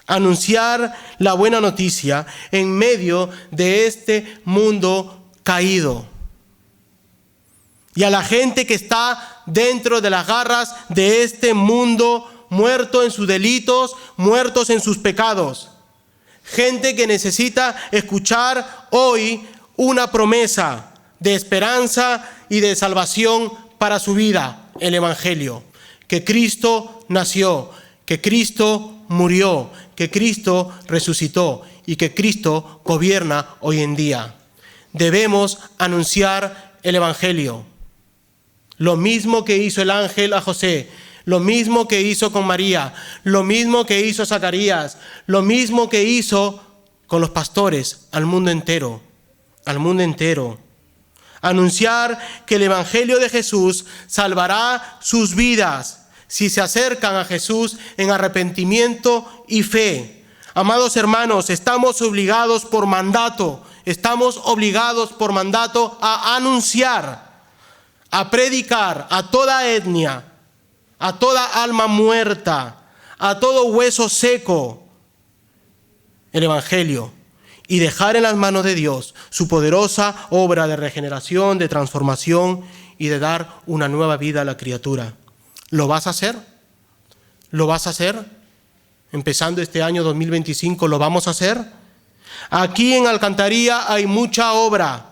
Anunciar la buena noticia en medio de este mundo caído. Y a la gente que está dentro de las garras de este mundo, muerto en sus delitos, muertos en sus pecados. Gente que necesita escuchar hoy una promesa de esperanza y de salvación para su vida, el Evangelio. Que Cristo nació, que Cristo murió, que Cristo resucitó y que Cristo gobierna hoy en día. Debemos anunciar el Evangelio. Lo mismo que hizo el ángel a José, lo mismo que hizo con María, lo mismo que hizo Zacarías, lo mismo que hizo con los pastores al mundo entero, Anunciar que el Evangelio de Jesús salvará sus vidas si se acercan a Jesús en arrepentimiento y fe. Amados hermanos, estamos obligados por mandato a anunciar, a predicar a toda etnia, a toda alma muerta, a todo hueso seco, el Evangelio, y dejar en las manos de Dios su poderosa obra de regeneración, de transformación y de dar una nueva vida a la criatura. ¿Lo vas a hacer? ¿Lo vas a hacer? Empezando este año 2025, ¿lo vamos a hacer? Aquí en Alcantarilla hay mucha obra.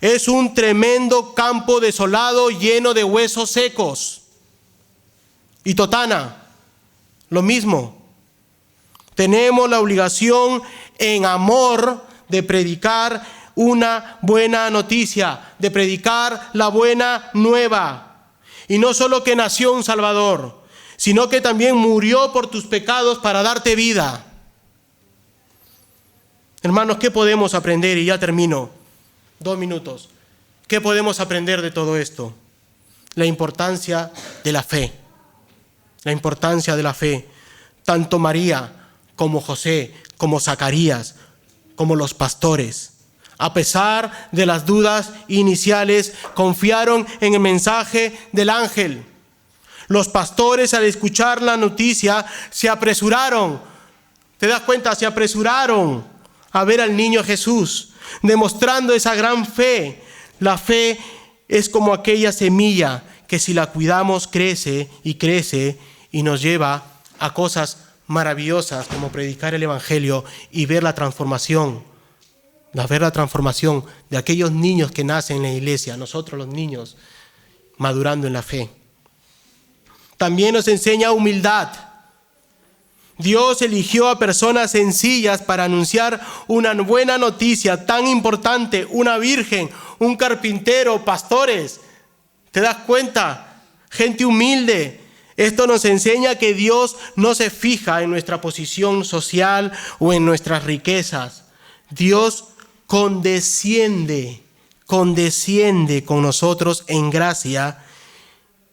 Es un tremendo campo desolado lleno de huesos secos. Y Totana, lo mismo. Tenemos la obligación en amor de predicar una buena noticia, de predicar la buena nueva. Y no solo que nació un Salvador, sino que también murió por tus pecados para darte vida. Hermanos, ¿qué podemos aprender? Y ya termino. 2 minutos. ¿Qué podemos aprender de todo esto? La importancia de la fe. La importancia de la fe. Tanto María como José, como Zacarías, como los pastores, a pesar de las dudas iniciales, confiaron en el mensaje del ángel. Los pastores, al escuchar la noticia, se apresuraron. ¿Te das cuenta? Se apresuraron a ver al niño Jesús, demostrando esa gran fe. La fe es como aquella semilla que si la cuidamos crece y nos lleva a cosas maravillosas como predicar el evangelio y ver la transformación de aquellos niños que nacen en la iglesia, nosotros los niños, madurando en la fe. También nos enseña humildad. Dios eligió a personas sencillas para anunciar una buena noticia tan importante, una virgen, un carpintero, pastores. ¿Te das cuenta? Gente humilde. Esto nos enseña que Dios no se fija en nuestra posición social o en nuestras riquezas. Dios condesciende con nosotros en gracia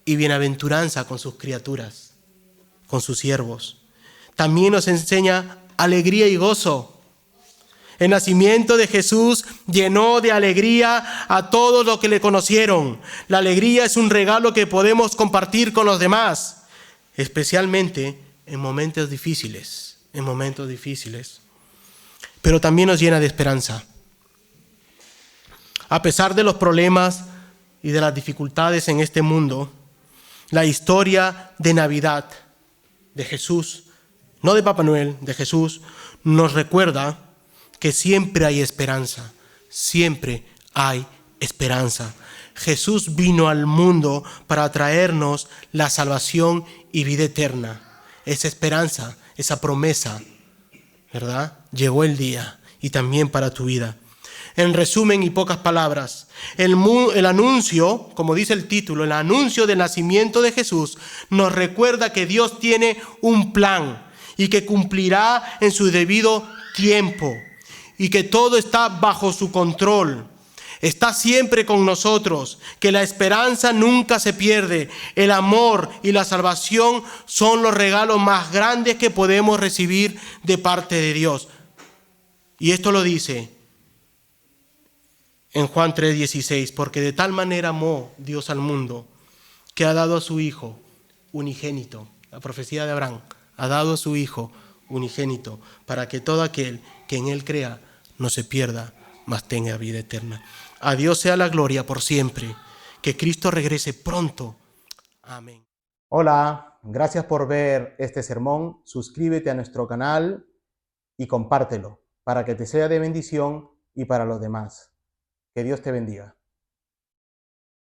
y bienaventuranza con sus criaturas, con sus siervos. También nos enseña alegría y gozo. El nacimiento de Jesús llenó de alegría a todos los que le conocieron. La alegría es un regalo que podemos compartir con los demás, especialmente en momentos difíciles, Pero también nos llena de esperanza. A pesar de los problemas y de las dificultades en este mundo, la historia de Navidad de Jesús, no de Papá Noel, de Jesús, nos recuerda que siempre hay esperanza, siempre hay esperanza. Jesús vino al mundo para traernos la salvación y vida eterna. Esa esperanza, esa promesa, ¿verdad? Llegó el día y también para tu vida. En resumen y pocas palabras, el anuncio, como dice el título, el anuncio del nacimiento de Jesús nos recuerda que Dios tiene un plan y que cumplirá en su debido tiempo y que todo está bajo su control. Está siempre con nosotros, que la esperanza nunca se pierde. El amor y la salvación son los regalos más grandes que podemos recibir de parte de Dios. Y esto lo dice en Juan 3:16, porque de tal manera amó Dios al mundo, que ha dado a su Hijo unigénito, la profecía de Abraham, ha dado a su Hijo unigénito, para que todo aquel que en Él crea no se pierda, mas tenga vida eterna. A Dios sea la gloria por siempre. Que Cristo regrese pronto. Amén. Hola, gracias por ver este sermón. Suscríbete a nuestro canal y compártelo para que te sea de bendición y para los demás. Que Dios te bendiga.